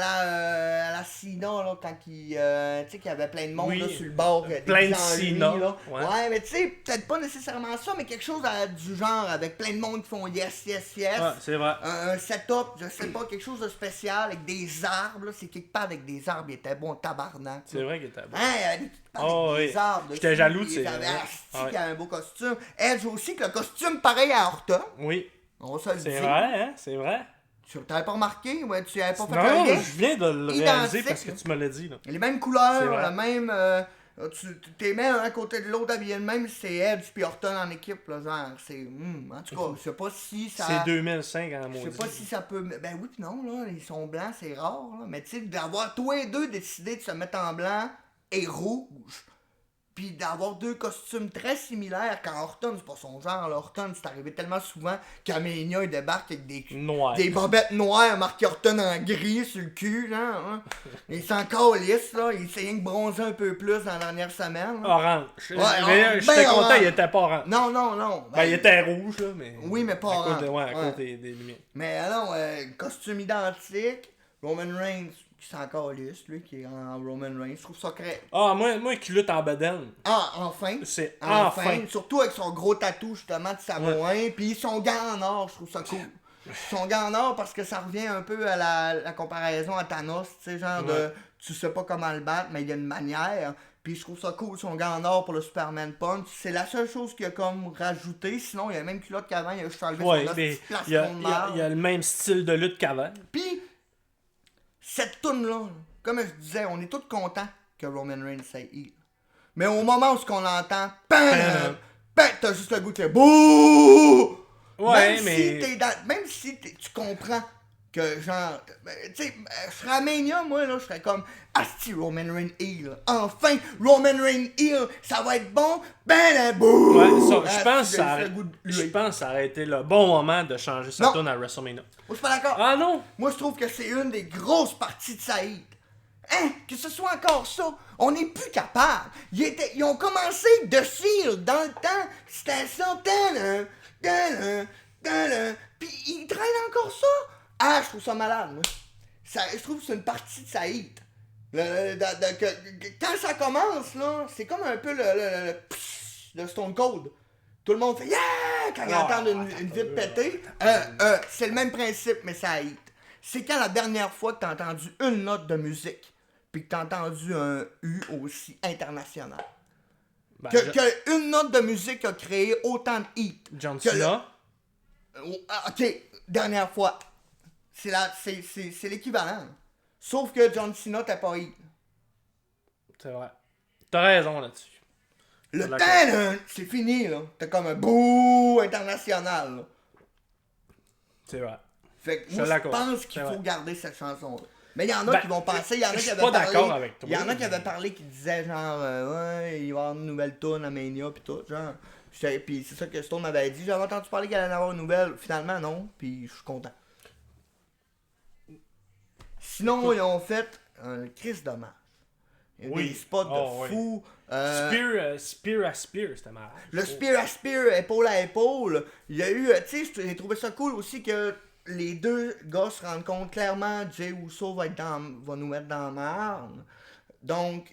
la Cena, là, quand il... tu sais, qu'il y avait plein de monde Oui, là, sur le bord. plein de déguisé en lui, Cena, là. ouais. Ouais, mais tu sais, peut-être pas nécessairement ça, mais quelque chose du genre, avec plein de monde qui font yes. Ouais, c'est vrai. Un setup, je sais pas, quelque chose de spécial, avec des arbres, là. C'est quelque part avec des arbres, il était bon, tabarnak. C'est vrai qu'il était bon. Hein, il y avait des Oh, des oui. arbres. J'étais dessus, jaloux de puis ces- il avait ouais. Asti qui a un beau costume. Edge aussi, que le costume pareil à Orton. Oui, On va se le c'est dire. vrai, hein, c'est vrai. Tu t'avais pas remarqué? Ouais, tu avais pas fait Non, un lien? je viens de le Identique, réaliser parce que là. tu me l'as dit, là. Les mêmes C'est couleurs, vrai. la même... tu t'es mets un à côté de l'autre habillé de même, c'est Edge puis Orton en équipe, là, genre, c'est... en tout cas, je sais pas si ça... C'est 2005 en Je maudit. sais pas si ça peut... Ben oui pis non, là, ils sont blancs, c'est rare, là. Mais tu sais, d'avoir tous les deux décidé de se mettre en blanc et rouge, puis d'avoir deux costumes très similaires, quand Orton, c'est pas son genre, là. Orton, c'est arrivé tellement souvent qu'à Mania, il débarque avec Noir. des bobettes noires marquées Orton en gris sur le cul, genre, hein. Il s'en calisse, là. Il s'est rien que bronzé un peu plus dans la dernière semaine, là. Orange. Ouais, Mais j'étais ben content, orange. il était pas orange. Non. Ben, il était rouge, là, mais... Oui, mais pas à cause orange. Ouais, à Ouais. cause des lumières. Mais non, costume identique, Roman Reigns qui s'en calisse, lui, qui est en Roman Reigns. Je trouve ça crée. Ah, moi qui lutte en bedaine, Ah, enfin. c'est enfin. Surtout avec son gros tatou, justement, de Samoan. Puis son gant en or, je trouve ça cool. Son gant en or, parce que ça revient un peu à la comparaison à Thanos, tu sais, genre de tu sais pas comment le battre, mais il y a une manière. Puis je trouve ça cool, son gant en or pour le Superman Punch. C'est la seule chose qu'il a comme rajouté. Sinon, il y a même culotte qu'avant, il a juste enlevé Ouais, son mais petit plastron il y a, de il y a- marde. il y a le même style de lutte qu'avant. Puis, cette toune-là, comme je disais, on est tous contents que Roman Reigns s'aille heel. Mais au moment où on l'entend, t'as juste le goût de faire bouh! Ouais, même mais... Si même si tu comprends que genre, tu sais, je serais à Mania, moi, là, je serais comme, asti, Roman Reigns heel. Enfin, Roman Reigns heel, ça va être bon, bouh! Ouais, ça, je Asti, pense j'ai que ça juste le goût de je huer. pense que ça aurait été le bon moment de changer sa Non. tune à WrestleMania. Moi, je suis pas d'accord. Ah non? Moi, je trouve que c'est une des grosses parties de Saïd. Hein? Que ce soit encore ça, on n'est plus capable. Ils ont commencé de Shield dans le temps. C'était ça. Puis ils traînent encore ça. Ah, je trouve ça malade, moi. Je trouve que c'est une partie de Saïd. Quand ça commence, là, c'est comme un peu le psh de Stone Cold. Tout le monde fait yeah quand ils entendent une vitre péter. C'est le même principe, mais ça hit. C'est quand la dernière fois que t'as entendu une note de musique, puis que t'as entendu un U aussi international. Ben, Que une note de musique a créé autant de hit. John que Cena. Ok, dernière fois. C'est l'équivalent. Sauf que John Cena t'as pas hit. C'est vrai. T'as raison là-dessus. Le D'accord. temps, là, c'est fini, là. T'as comme un bouh international, là. C'est vrai. Fait que Je moi, suis je d'accord. pense qu'il C'est faut vrai. garder cette chanson-là. Mais il y en a Ben, qui vont penser, il y en a je qui suis avaient pas parlé. d'accord avec toi, Il y en a qui mais- avaient parlé qui disaient genre, ouais, il va y avoir une nouvelle tune à Mania pis tout, genre. Puis c'est ça que Stone m'avait dit. J'avais entendu parler qu'il allait en avoir une nouvelle. Finalement, non. Puis je suis content. Sinon, ils ont fait un crise dommage. Il y a eu Oui. des spots de Oh, oui. fou. Spear à Spear, c'était marrant. Le spear à spear, épaule à épaule, il y a eu, tu sais, j'ai trouvé ça cool aussi que les deux gars se rendent compte clairement Jey Uso va nous mettre dans la merde. Donc,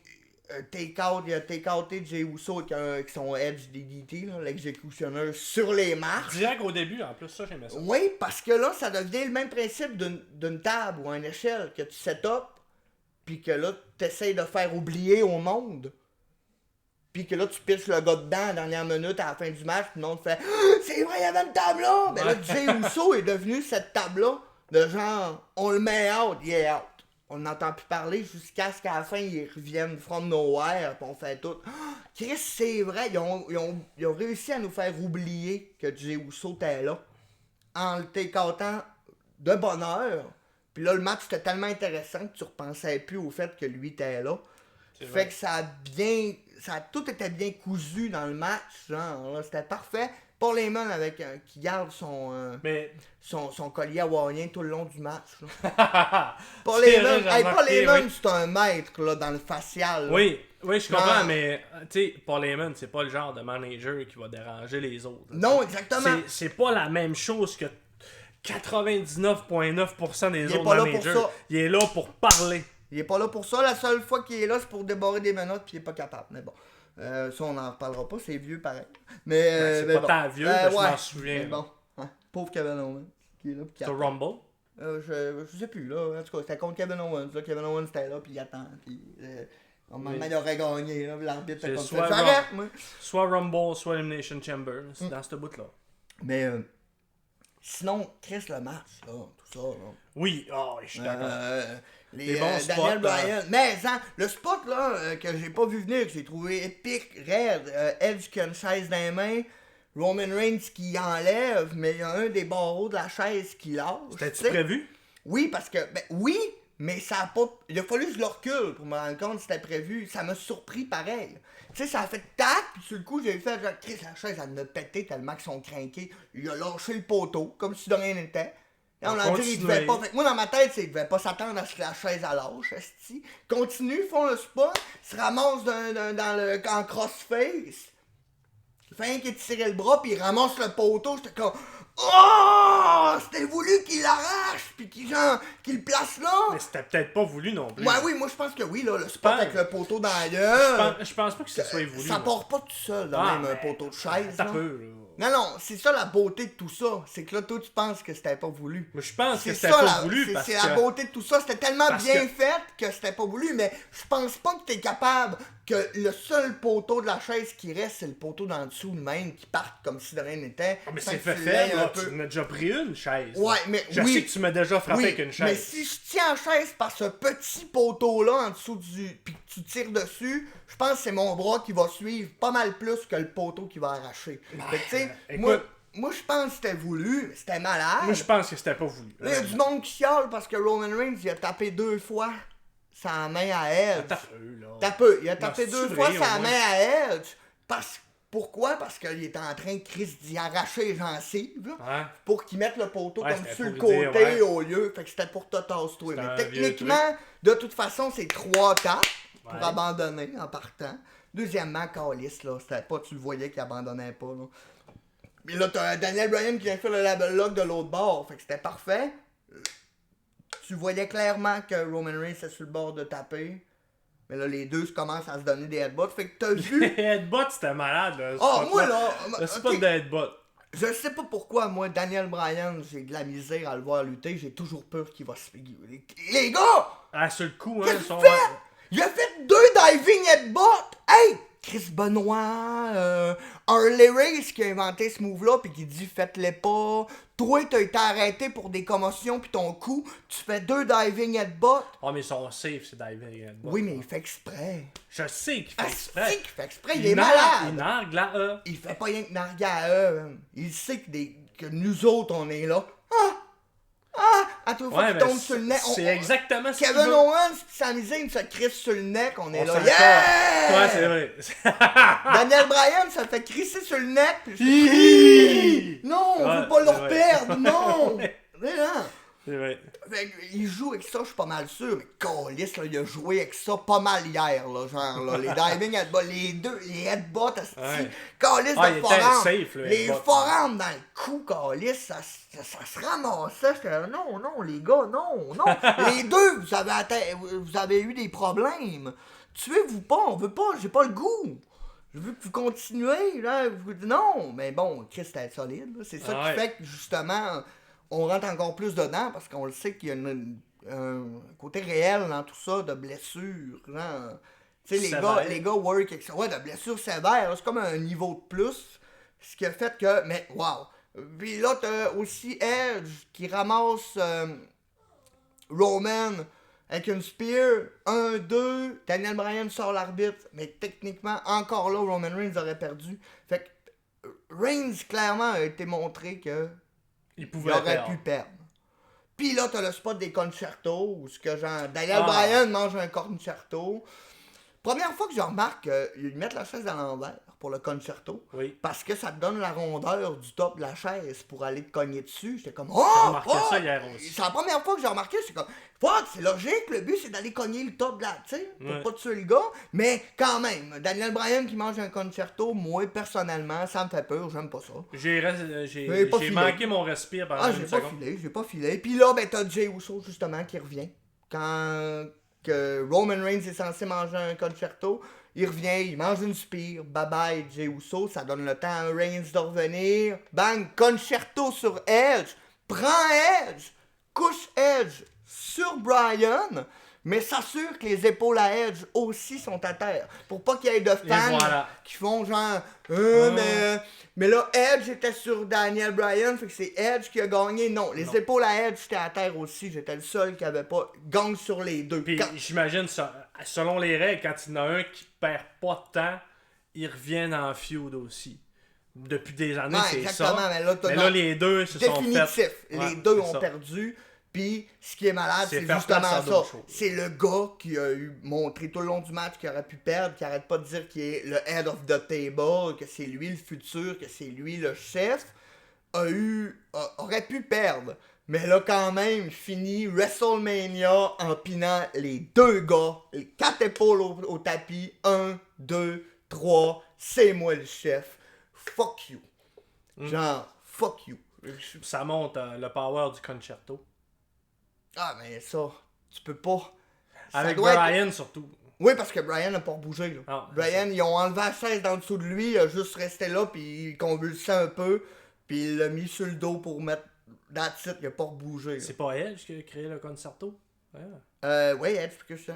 il a take-outé Jey Uso avec son Edge DDT, là, l'exécutionneur sur les marches. Direct au début, en plus, ça, j'aimais ça. Oui, parce que là, ça devient le même principe d'une table ou une échelle que tu set up, puis que là, tu essaies de faire oublier au monde. Puis que là, tu pitches le gars dedans à la dernière minute à la fin du match, puis le monde fait ah, c'est vrai, il y avait une table là! Ben là, Jey Uso est devenu cette table-là, de genre, on le met out, il est out. On n'entend plus parler jusqu'à ce qu'à la fin, ils reviennent from nowhere, puis on fait tout. Ah, Chris, c'est vrai, ils ont réussi à nous faire oublier que Jey Uso était là, en le take-outant de bonne heure, Puis là, le match était tellement intéressant que tu repensais plus au fait que lui était là. Fait que tout était bien cousu dans le match, genre, là, c'était parfait. Paul Heyman qui garde son collier hawaïen tout le long du match. Paul Heyman, c'est un maître là, dans le facial. Là. Oui, je comprends, mais tu sais, Paul Heyman, c'est pas le genre de manager qui va déranger les autres. Non, exactement. C'est pas la même chose que 99,9% des autres managers. Il est là pour parler. Il est pas là pour ça. La seule fois qu'il est là, c'est pour débarrer des menottes puis il est pas capable. Mais bon. Ça, on n'en reparlera pas. C'est vieux, pareil. Mais, c'est pas tant vieux, mais je m'en souviens. Mais bon. Hein, pauvre Kevin Owens. Qui est là, c'est Rumble? Je sais plus, là. En tout cas, c'était contre Kevin Owens. Là. Kevin Owens était là, puis il attend. Puis, normalement, il aurait gagné. Là, l'arbitre était comme ça. J'arrête, moi. Soit Rumble, soit Elimination Chamber. C'est dans ce bout-là. Mais, sinon, Chris, le match, là, tout ça, là. Oui, je suis d'accord. Les bons Daniel Bryan. Mais le spot là que j'ai pas vu venir, que j'ai trouvé épique, raide, Edge qui a une chaise dans les mains, Roman Reigns qui enlève, mais il y a un des barreaux de la chaise qui lâche. C'était-tu prévu? Oui, parce que, oui, mais ça a pas... Il a fallu que je le recule pour me rendre compte que c'était prévu. Ça m'a surpris pareil. Tu sais, ça a fait tac, puis sur le coup, j'ai fait, genre, Chris, la chaise, elle me pétait tellement qu'ils sont craqués. Il a lâché le poteau, comme si de rien n'était. On a dit, il devait pas. Fait que moi, dans ma tête, il devait pas s'attendre à ce que la chaise à lâche, esti. Continue, font le spot, se ramasse en crossface. Il fait rien qu'il tirait le bras, puis il ramasse le poteau. J'étais comme, oh! C'était voulu qu'il l'arrache, puis qu'il le place là. Mais c'était peut-être pas voulu non plus. Ouais, oui, moi, je pense que oui, là, le spot avec le poteau dans la gueule. Je pense pas que ce soit voulu. Ça part pas tout seul, là, même un poteau de chaise. Ça peut, là. Non, c'est ça la beauté de tout ça. C'est que là, toi, tu penses que c'était pas voulu. Mais je pense que c'était pas voulu parce que... C'est la beauté de tout ça. C'était tellement bien fait que c'était pas voulu, mais je pense pas que t'es capable que le seul poteau de la chaise qui reste, c'est le poteau d'en dessous de même, qui parte comme si de rien n'était. Mais c'est fait, là. Tu m'as déjà pris une chaise. Ouais, mais je sais que tu m'as déjà frappé avec une chaise. Mais si je tiens la chaise par ce petit poteau-là en dessous puis que tu tires dessus, je pense que c'est mon bras qui va suivre pas mal plus que le poteau qui va arracher. Fait que, tu sais, moi je pense que c'était voulu, mais c'était malade. Moi je pense que c'était pas voulu. Là, il y a du monde qui chiale parce que Roman Reigns, il a tapé 2 fois sa main à Edge. Il a tapé 2 fois sa main à Edge. Pourquoi? Parce qu'il était en train d'y arracher les gencives, pour qu'il mette le poteau comme sur le côté au lieu. Fait que c'était pour te tasser. Mais techniquement, de toute façon, c'est 3 tapes pour abandonner en partant. Deuxièmement, Callis, là, c'était pas, tu le voyais qu'il abandonnait pas, là. Mais là, t'as Daniel Bryan qui vient faire le label lock de l'autre bord. Fait que c'était parfait. Tu voyais clairement que Roman Reigns était sur le bord de taper. Mais là, les deux commencent à se donner des headbutts. Fait que t'as vu. Les headbutts, c'était malade, là. Moi, là. Le spot de headbutt. Je sais pas pourquoi, moi, Daniel Bryan, j'ai de la misère à le voir lutter. J'ai toujours peur qu'il va se. Les gars! Sur le coup, hein, il a fait 2 diving headbutts! Hey! Chris Benoit, Harley Race qui a inventé ce move-là pis qui dit faites-les pas. Toi, t'as été arrêté pour des commotions pis ton coup, tu fais 2 diving headbutts. Mais ils sont safe, ces diving headbutts. Oui, mais il fait exprès. Je sais qu'il fait exprès. Il fait exprès, il est malade. Il nargue la E. Il fait pas rien que narguer à E. Il sait que nous autres, on est là. À tout fois qu'il tombe sur le nez. C'est exactement ce Kevin Owens pis Sami Zayn se crisse sur le nez, on est là. Ouais, c'est vrai. Daniel Bryan, ça fait crisser sur le nez. Pis non, on veut pas leur perdre. Non. C'est vrai. Il joue avec ça, je suis pas mal sûr. Mais Callis, là, il a joué avec ça pas mal hier, là, genre, là, les diving headbutts, les headbutts, Callis de forehand. Les forehands dans le cou, Callis, ça se ramassait. J'étais là, non, les gars, non. Les deux, vous avez eu des problèmes. Tuez-vous pas, on veut pas, j'ai pas le goût. Je veux que vous continuez, là. Non, mais bon, Chris, c'était solide, là. C'est ça qui fait que, justement, on rentre encore plus dedans parce qu'on le sait qu'il y a un côté réel dans tout ça de blessures. Tu sais, les gars work avec ça. Ouais, de blessures sévères. C'est comme un niveau de plus. Ce qui a fait que. Mais, wow! Puis là, t'as aussi Edge qui ramasse Roman avec une spear. 1, 2. Daniel Bryan sort l'arbitre. Mais techniquement, encore là, Roman Reigns aurait perdu. Fait que Reigns, clairement, a été montré que. Il aurait pu perdre. Puis là, t'as le spot des concertos, où ce que genre, Daniel Bryan mange un concerto. Première fois que je remarque qu'ils mettent la chaise à l'envers pour le concerto, parce que ça te donne la rondeur du top de la chaise pour aller te cogner dessus. J'étais comme, ça hier aussi. C'est la première fois que j'ai remarqué, c'est comme, fuck, c'est logique, le but c'est d'aller cogner le top de la, tu sais, pour pas tuer le gars, mais quand même, Daniel Bryan qui mange un concerto, moi, personnellement, ça me fait peur, j'aime pas ça. J'ai manqué mon respire pendant une seconde. J'ai pas filé. Puis là, ben, t'as Jey Uso, justement, qui revient. Quand que Roman Reigns est censé manger un concerto, il revient, il mange une spire, bye bye Jey Uso, ça donne le temps à Reigns de revenir, bang, concerto sur Edge, prend Edge, couche Edge sur Bryan, mais s'assure que les épaules à Edge aussi sont à terre, pour pas qu'il y ait de fans qui font genre, mais là Edge était sur Daniel Bryan, fait que c'est Edge qui a gagné, non, les épaules à Edge étaient à terre aussi, j'étais le seul qui avait pas gang sur les deux. Puis j'imagine, selon les règles, quand il y en a un qui perd pas de temps, ils reviennent en feud aussi. Depuis des années, c'est ça. Mais là, les deux se sont fait... Les deux ont perdu. Puis, ce qui est malade, c'est justement ça. C'est le gars qui a montré tout le long du match qu'il aurait pu perdre, qui arrête pas de dire qu'il est le head of the table, que c'est lui le futur, que c'est lui le chef, aurait pu perdre. Mais là, quand même, fini WrestleMania en pinant les deux gars, les 4 épaules au tapis. 1, 2, 3, c'est moi le chef. Fuck you. Genre, fuck you. Ça monte le power du concerto. Ah, mais ça, tu peux pas. Avec Bryan surtout. Oui, parce que Bryan n'a pas bougé. Là. Bryan, ils ont enlevé la chaise d'en dessous de lui, il a juste resté là, puis il convulsait un peu, puis il l'a mis sur le dos pour mettre that's it, il a pas bougé. C'est pas Edge qui a créé le concerto? Oui, Edge, que je sais.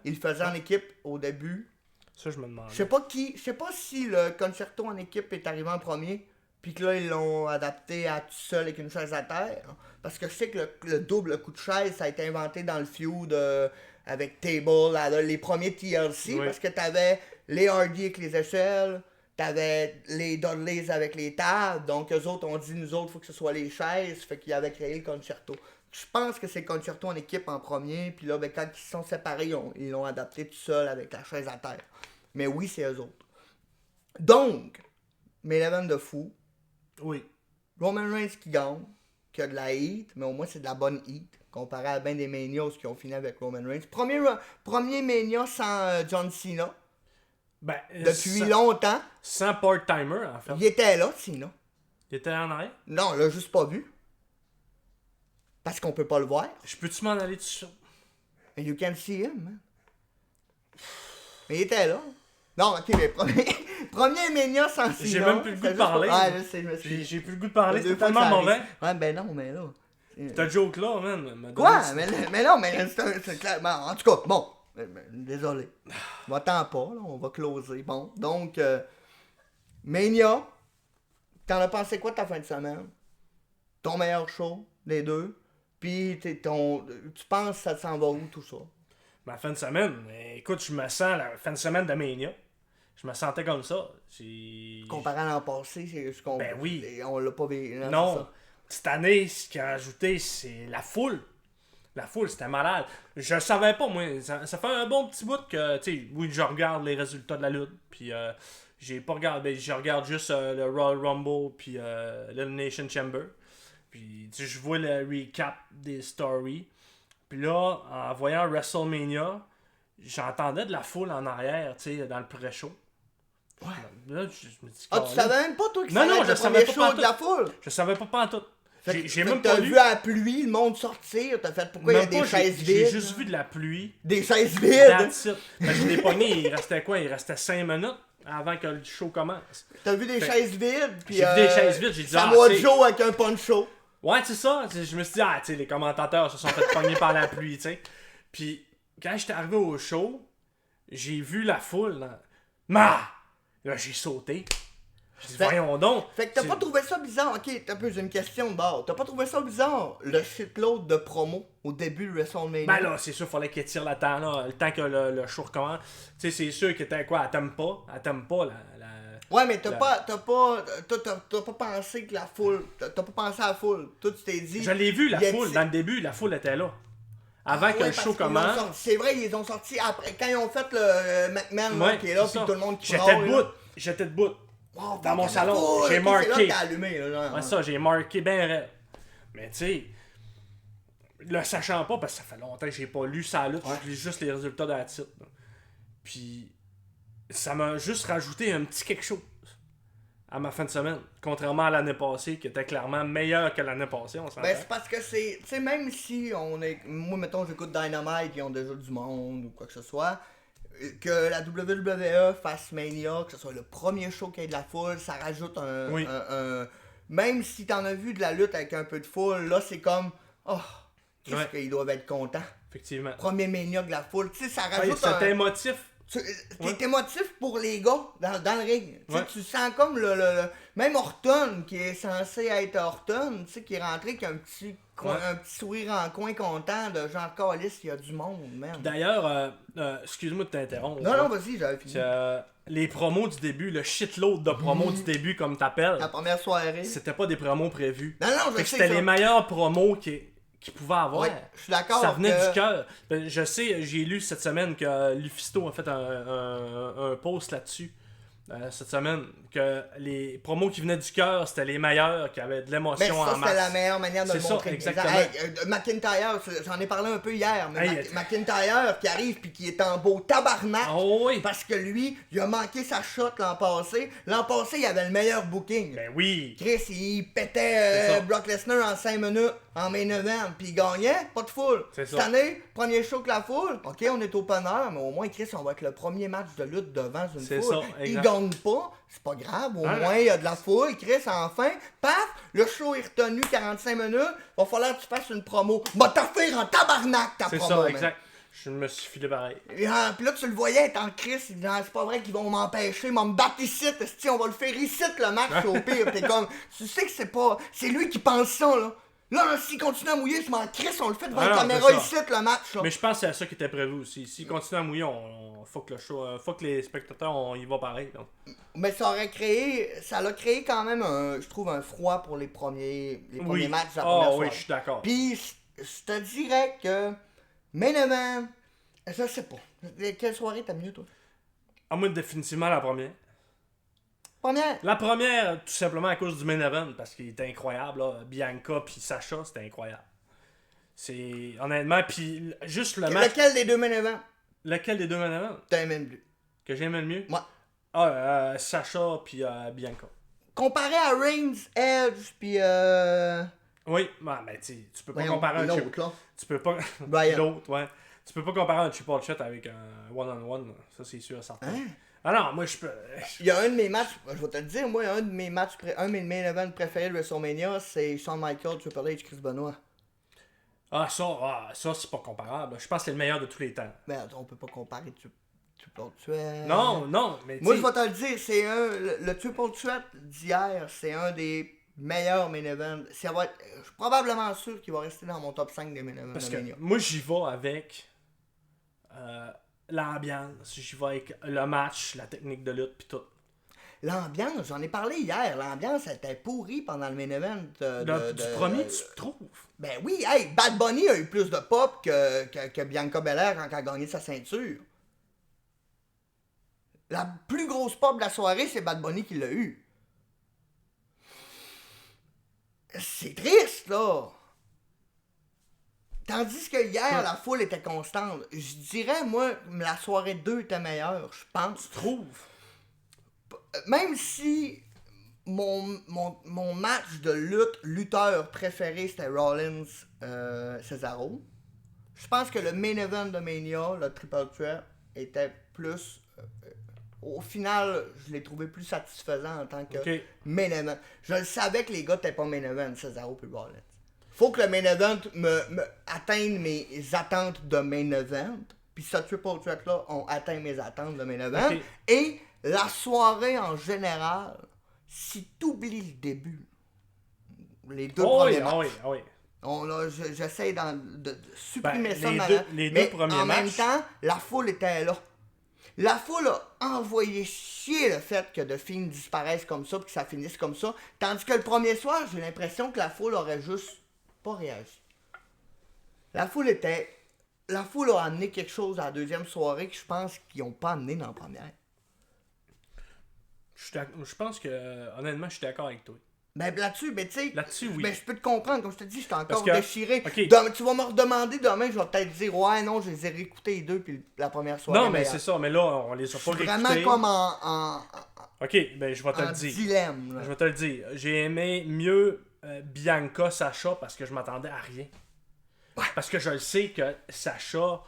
Il le faisait en équipe au début. Ça, je me demande. Je sais pas si le concerto en équipe est arrivé en premier, puis que là, ils l'ont adapté à tout seul avec une chaise à terre. Parce que je sais que le double coup de chaise, ça a été inventé dans le feud avec Table, les premiers TLC, parce que t'avais les Hardy avec les échelles, t'avais les Dudleys avec les tables, donc eux autres ont dit, nous autres, faut que ce soit les chaises, fait qu'ils avaient créé le concerto. Je pense que c'est le concerto en équipe en premier, puis là, ben, quand ils se sont séparés, ils l'ont adapté tout seul avec la chaise à terre. Mais oui, c'est eux autres. Donc, main event de fou. Oui. Roman Reigns qui gagne, qui a de la heat, mais au moins c'est de la bonne heat, comparé à bien des Manias qui ont fini avec Roman Reigns. Premier Mania sans John Cena. Depuis longtemps. Sans part-timer, en fait. Il était là, Cena. Il était en arrière? Non, on l'a juste pas vu. Parce qu'on peut pas le voir. Je peux-tu m'en aller dessus? You can see him, man. Mais il était là. Non, ok, mais premier Mania sans Cena. J'ai même plus le goût de parler. J'ai plus le goût de parler, c'est tellement mauvais. Ouais, ben non, mais là. T'as joke là, man. Quoi? Mais non, mais c'est clair. En tout cas, bon. Désolé. Va-t'en pas, là, on va closer. Bon, donc, Mania. T'en as pensé quoi de ta fin de semaine? Ton meilleur show, les deux. Puis, tu penses que ça s'en va où, tout ça? Ma fin de semaine, écoute, je me sens la fin de semaine de Mania. Je me sentais comme ça. Comparé à l'an passé, c'est juste qu'on... Ben oui. On l'a pas vu. Non. Cette année, ce qui a ajouté, c'est la foule. La foule, c'était malade. Je savais pas, moi. Ça fait un bon petit bout que, tu sais, oui, je regarde les résultats de la lutte. Puis, j'ai pas regardé. Je regarde juste le Royal Rumble. Puis, l'Elimination Chamber. Puis, tu sais, je vois le recap des stories. Puis là, en voyant WrestleMania, j'entendais de la foule en arrière, tu sais, dans le pré-show. Ouais. Là, je me dis, tu savais même pas, toi, que non, je savais pas show de la foule? Je savais pas pantoute. J'ai même pas pas vu la pluie, le monde sortir, t'as fait pourquoi il y a des chaises vides? J'ai juste vu de la pluie. Des chaises vides? That's it. Je l'ai pogné, il restait quoi? Il restait 5 minutes avant que le show commence. T'as vu des chaises vides? J'ai vu des chaises vides, j'ai dit, Samoa Joe avec un poncho. Ouais, c'est ça. Je me suis dit, tu sais, les commentateurs se sont fait pogner par la pluie, tu sais. Puis, quand j'étais arrivé au show, j'ai vu la foule. Là, j'ai sauté. J'ai dit, voyons donc. Fait que t'as pas trouvé ça bizarre? Ok, j'ai une question de bord. T'as pas trouvé ça bizarre, le shitload de promo au début de WrestleMania? Ben là, c'est sûr, fallait qu'il tire le temps, là. Le temps que le show recommence. Tu sais, c'est sûr qu'il était quoi, à Tampa, Ouais, mais t'as pas pensé que la foule. T'as pas pensé à la foule. Toi, tu t'es dit. Je l'ai vu, la foule. Dans le début, la foule était là. Avant que le show commence. C'est vrai, ils ont sorti après. Quand ils ont fait le McMahon là, qui est là, puis tout le monde qui J'étais debout. Oh, dans mon salon. J'ai marqué. C'est là que t'as allumé, là, Ouais, ça, j'ai marqué bien raide. Mais tu sais, le sachant pas, parce que ça fait longtemps que j'ai pas lu ça lutte, je lis juste les résultats de la titre. Là. Puis, ça m'a juste rajouté un petit quelque chose à ma fin de semaine. Contrairement à l'année passée, qui était clairement meilleure que l'année passée, on s'entend. Ben, c'est parce que c'est. Tu sais, même si on est. Moi, mettons, j'écoute Dynamite, ils ont déjà du monde ou quoi que ce soit. Que la WWE fasse Mania, que ce soit le premier show qui ait de la foule, ça rajoute même si t'en as vu de la lutte avec un peu de foule, là, c'est comme. Oh, qu'est-ce qu'ils doivent être contents. Effectivement. Premier Mania de la foule. Tu sais, ça rajoute. C'était émotif. T'es émotif pour les gars dans le ring. Tu sens comme le même Orton qui est censé être Orton, tu sais, qui est rentré avec un petit sourire en coin content de genre Callis, il y a du monde, man. D'ailleurs, excuse-moi de t'interrompre. Non, vas-y, j'avais fini. Les promos du début, le shitload de promos du début, comme t'appelles. La première soirée. C'était pas des promos prévus. Non, je sais. C'était les meilleurs promos qu'il pouvait avoir. Ouais, je suis d'accord. Ça venait du cœur. Je sais, j'ai lu cette semaine que Lufisto a fait un post là-dessus. Cette semaine, que les promos qui venaient du cœur, c'était les meilleurs, qui avaient de l'émotion en masse. C'était la meilleure manière de le montrer. Exactement. McIntyre, j'en ai parlé un peu hier, mais McIntyre qui arrive puis qui est en beau tabarnak. Oh oui. Parce que lui, il a manqué sa shot l'an passé. L'an passé, il avait le meilleur booking. Ben oui. Chris, il pétait Brock Lesnar en 5 minutes en main event, puis il gagnait, pas de foule. Cette année, premier show que la foule, ok, on est open air, mais au moins, Chris, on va être le premier match de lutte devant une foule. Il gagne pas, c'est pas grave, au moins, il y a de la foule, Chris, enfin, paf, le show est retenu 45 minutes, va falloir que tu fasses une promo. Va t'offrir en tabarnak ta promo. C'est ça, exact. Je me suis filé pareil. Puis là, tu le voyais être en crise, il disait, c'est pas vrai qu'ils vont m'empêcher, ils vont me battre ici, on va le faire ici, le match, au pire. T'es comme, tu sais que c'est lui qui pense ça, là. Là, s'il continue à mouiller, je m'en crisse, on le fait devant la caméra ici, le match. Là. Mais je pense que c'est à ça qui était prévu aussi. S'il continue à mouiller, faut que le show, faut que les spectateurs, on y va pareil. Donc. Mais ça l'a créé quand même, je trouve, un froid pour les premiers matchs de la première soirée. Oui, je suis d'accord. Puis, je te dirais que, main event, je sais pas. Quelle soirée t'as mieux, toi? Moi, définitivement la première. Première. La première, tout simplement à cause du main event, parce qu'il était incroyable, là. Bianca puis Sacha, c'était incroyable. C'est, honnêtement, puis juste le match... Lequel des deux main events? Lequel des deux main events? T'as aimé le mieux? Que j'aimais le mieux? Ouais. Sacha puis Bianca. Comparé à Reigns, Edge, puis Oui, mais tu peux pas comparer un triple... Tu peux pas... L'autre, ouais. Tu peux pas comparer un triple chat avec un one-on-one, ça c'est sûr et certain. Hein? Ah non, moi je peux... Il y a un de mes matchs, je vais te le dire, moi, un de mes main events préférés de WrestleMania, c'est Shawn Michaels, Triple H, Chris Benoit. Ça c'est pas comparable. Je pense que c'est le meilleur de tous les temps. Mais on peut pas comparer Triple Threat. Non, mais moi, je vais te le dire, c'est le Triple Threat d'hier, c'est un des meilleurs main events. Je suis probablement sûr qu'il va rester dans mon top 5 des main events. Parce que moi, j'y vais avec l'ambiance, j'y vais avec le match, la technique de lutte, pis tout. L'ambiance, j'en ai parlé hier, l'ambiance était pourrie pendant le main event. Du premier, tu trouves? Ben oui, hey, Bad Bunny a eu plus de pop que Bianca Belair quand elle a gagné sa ceinture. La plus grosse pop de la soirée, c'est Bad Bunny qui l'a eu. C'est triste, là. Tandis que hier, la foule était constante. Je dirais, moi, la soirée 2 était meilleure, je pense. Tu trouves? Même si mon match de lutteur préféré, c'était Rollins Cesaro, je pense que le main event de Mania, le Triple Threat, était plus... au final, je l'ai trouvé plus satisfaisant en tant que main event. Je le savais que les gars n'étaient pas main event, Cesaro et Rollins. Faut que le main event me atteigne mes attentes de main event. Puis ce Triple Threat-là ont atteint mes attentes de main event. Et la soirée en général, si t'oublies le début, les deux premiers matchs. J'essaie de supprimer ça les deux premiers mais en matchs. même temps, la foule était là. La foule a envoyé chier le fait que The Fiend disparaisse comme ça, puis que ça finisse comme ça. Tandis que le premier soir, j'ai l'impression que la foule aurait juste pas réagi. La foule a amené quelque chose à la deuxième soirée que je pense qu'ils n'ont pas amené dans la première. Je pense que, honnêtement, je suis d'accord avec toi. Ben là-dessus, ben tu sais, Là-dessus, oui. ben je peux te comprendre, comme je te dis, j'étais encore que- déchiré. ok. Tu vas me redemander demain, je vais peut-être dire, ouais, non, je les ai réécoutés les deux, puis la première soirée. Non, mais c'est ça, mais là, on les a Je pas suis réécoutés. vraiment comme en Ok, ben je vais te le dire. dilemme. Là. Je vais te le dire. J'ai aimé mieux Bianca Sacha parce que je m'attendais à rien. Ouais. Parce que je le sais que Sacha,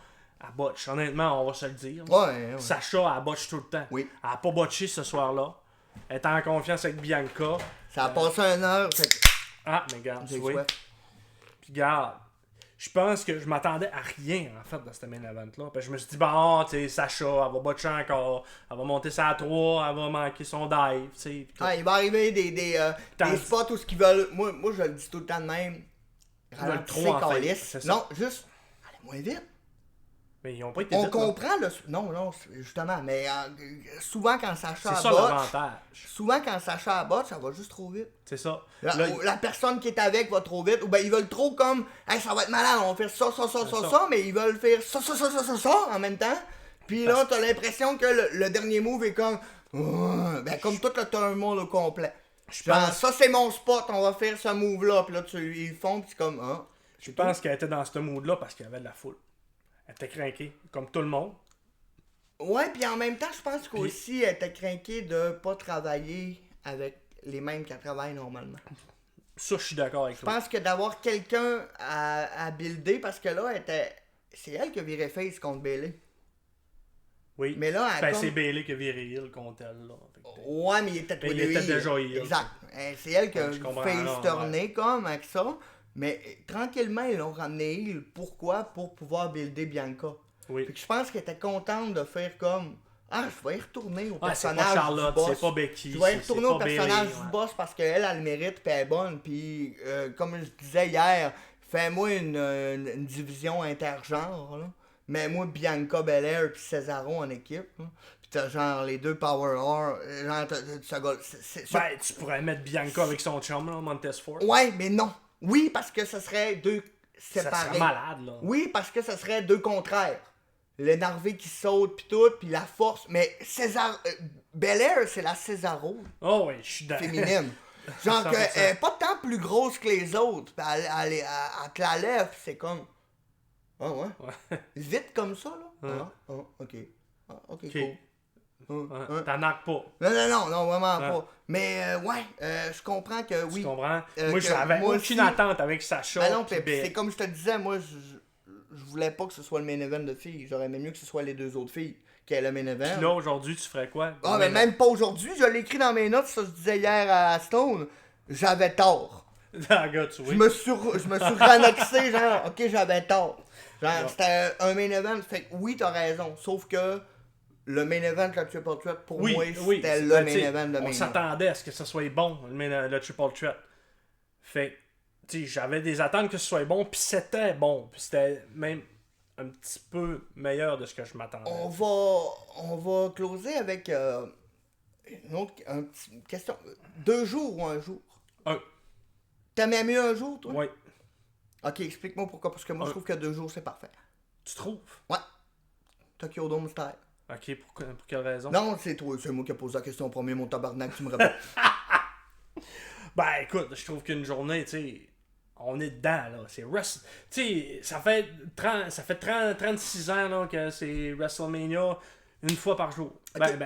elle botche. Honnêtement, on va se le dire. Ouais. Sacha, elle botche tout le temps. Oui. Elle a pas botché ce soir-là. Elle est en confiance avec Bianca. Ça a passé 1 heure, fait que Ah, mais regarde, tu j'ai vois. soif. Puis regarde, je pense que je m'attendais à rien, en fait, dans cette main event-là. Puis je me suis dit, bon, tu sais, Sacha, elle va botcher encore. Elle va monter ça à 3, elle va manquer son dive, tu sais. puis tout. Ah, il va arriver des spots où ce qu'ils veulent. Moi, je le dis tout le temps de même. veulent Ralentissez, trop, en fait, câlisse. c'est ça. Non, juste, allez moins vite. Mais ils ont pas été On vite, là. comprend le. Non, justement, mais souvent quand Sacha C'est ça botche, l'avantage. souvent quand Sacha botche, ça va juste trop vite. C'est ça. La, Là, la personne qui est avec va trop vite, ou ben ils veulent trop comme, hey, ça va être malade, on va faire ça, mais ils veulent faire ça en même temps. Puis là, t'as l'impression que le dernier move est comme, ben comme tout le turmoil au complet. je Ah, pense, ça c'est mon spot, on va faire ce move là, puis là ils le font, puis c'est comme, ah. je pense qu'elle était dans ce mood-là parce qu'il y avait de la foule. Elle était craquée, comme tout le monde. Ouais, puis en même temps, je pense qu'aussi elle était craquée de pas travailler avec les mêmes qu'elle travaille normalement. Ça, je suis d'accord avec Je toi. pense que d'avoir quelqu'un à builder, parce que là, c'est elle qui a viré face contre Bailey. Oui. Mais là, elle Ben, comme- c'est Bailey qui a viré heel contre elle, là. Fait que- Ouais, mais il était, Mais il était déjà heel. Exact. C'est elle qui a Ouais, je comprends, face non, tourné comme avec ça. Mais tranquillement, ils l'ont ramené heel. Pourquoi? Pour pouvoir builder Bianca. Oui. Fait que je pense qu'elle était contente de faire comme, ah, je vais y retourner au Ah, c'est personnage pas Charlotte, du boss. c'est pas Becky. Je vais y c'est retourner au pas personnage Bayley, du ouais. boss parce qu'elle, elle le mérite puis elle est bonne. Puis, comme je disais hier, fais-moi une division intergenre. Là. Mets-moi Bianca Belair puis Cesaro en équipe. Là. Puis t'as genre les deux Power Hour. Genre, ce gars. Ben, tu pourrais mettre Bianca avec son chum, là, Montez Ford. Ouais, mais non. Oui, parce que ce serait deux Ça séparés. serait malade, là. Oui, parce que ce serait deux contraires. Le Narvé qui saute puis tout, puis la force. Mais Belair, c'est la Cesaro Oh, oui, je suis d'accord. féminine. Genre 100%. qu'elle est pas tant plus grosse que les autres. Puis elle te la lève, puis c'est comme. Ah ouais? Ouais. Vite comme ça, là? Ouais. Ok. Ah, ok, Ok. cool. Ouais, t'en knockes pas. Non, vraiment Ouais. pas. Mais je comprends que oui. Tu comprends? Euh, Moi, que j'avais moi aucune aussi- attente avec Sacha. Ben non, puis puis Ben- c'est comme je te disais, moi, je voulais pas que ce soit le main event de filles. J'aurais aimé mieux que ce soit les deux autres filles qui aient le main event. Puis là, aujourd'hui, tu ferais quoi? Ah, mais même pas aujourd'hui. Je l'ai écrit dans mes notes, ça je disais hier à Stone. J'avais tort. Ah, gars, tu vois. Je me suis ranoxé, genre, ok, j'avais tort. Genre, Ouais. c'était un main event. Fait que oui, t'as raison. Sauf que le main event, le Triple Threat, pour Oui, moi, oui. c'était le Ben, main tu sais, event de on Mania. s'attendait à ce que ce soit bon, le Triple Threat. Fait que, tu sais, j'avais des attentes que ce soit bon, puis c'était bon. Puis c'était même un petit peu meilleur de ce que je m'attendais. On va closer avec une petite question. 2 jours ou un jour? Un. T'aimais mieux un jour, toi? Oui. Ok, explique-moi pourquoi. Parce que moi, je trouve que 2 jours, c'est parfait. Tu trouves? Ouais. Tokyo Dome style. Ok, pour quelle raison? Non, c'est toi. C'est moi qui ai posé la question en premier, mon tabarnak, tu me réponds. Ben écoute, je trouve qu'une journée, tu sais, on est dedans, là. C'est Tu sais, ça fait 36 ans là, que c'est WrestleMania une fois par jour. Ok.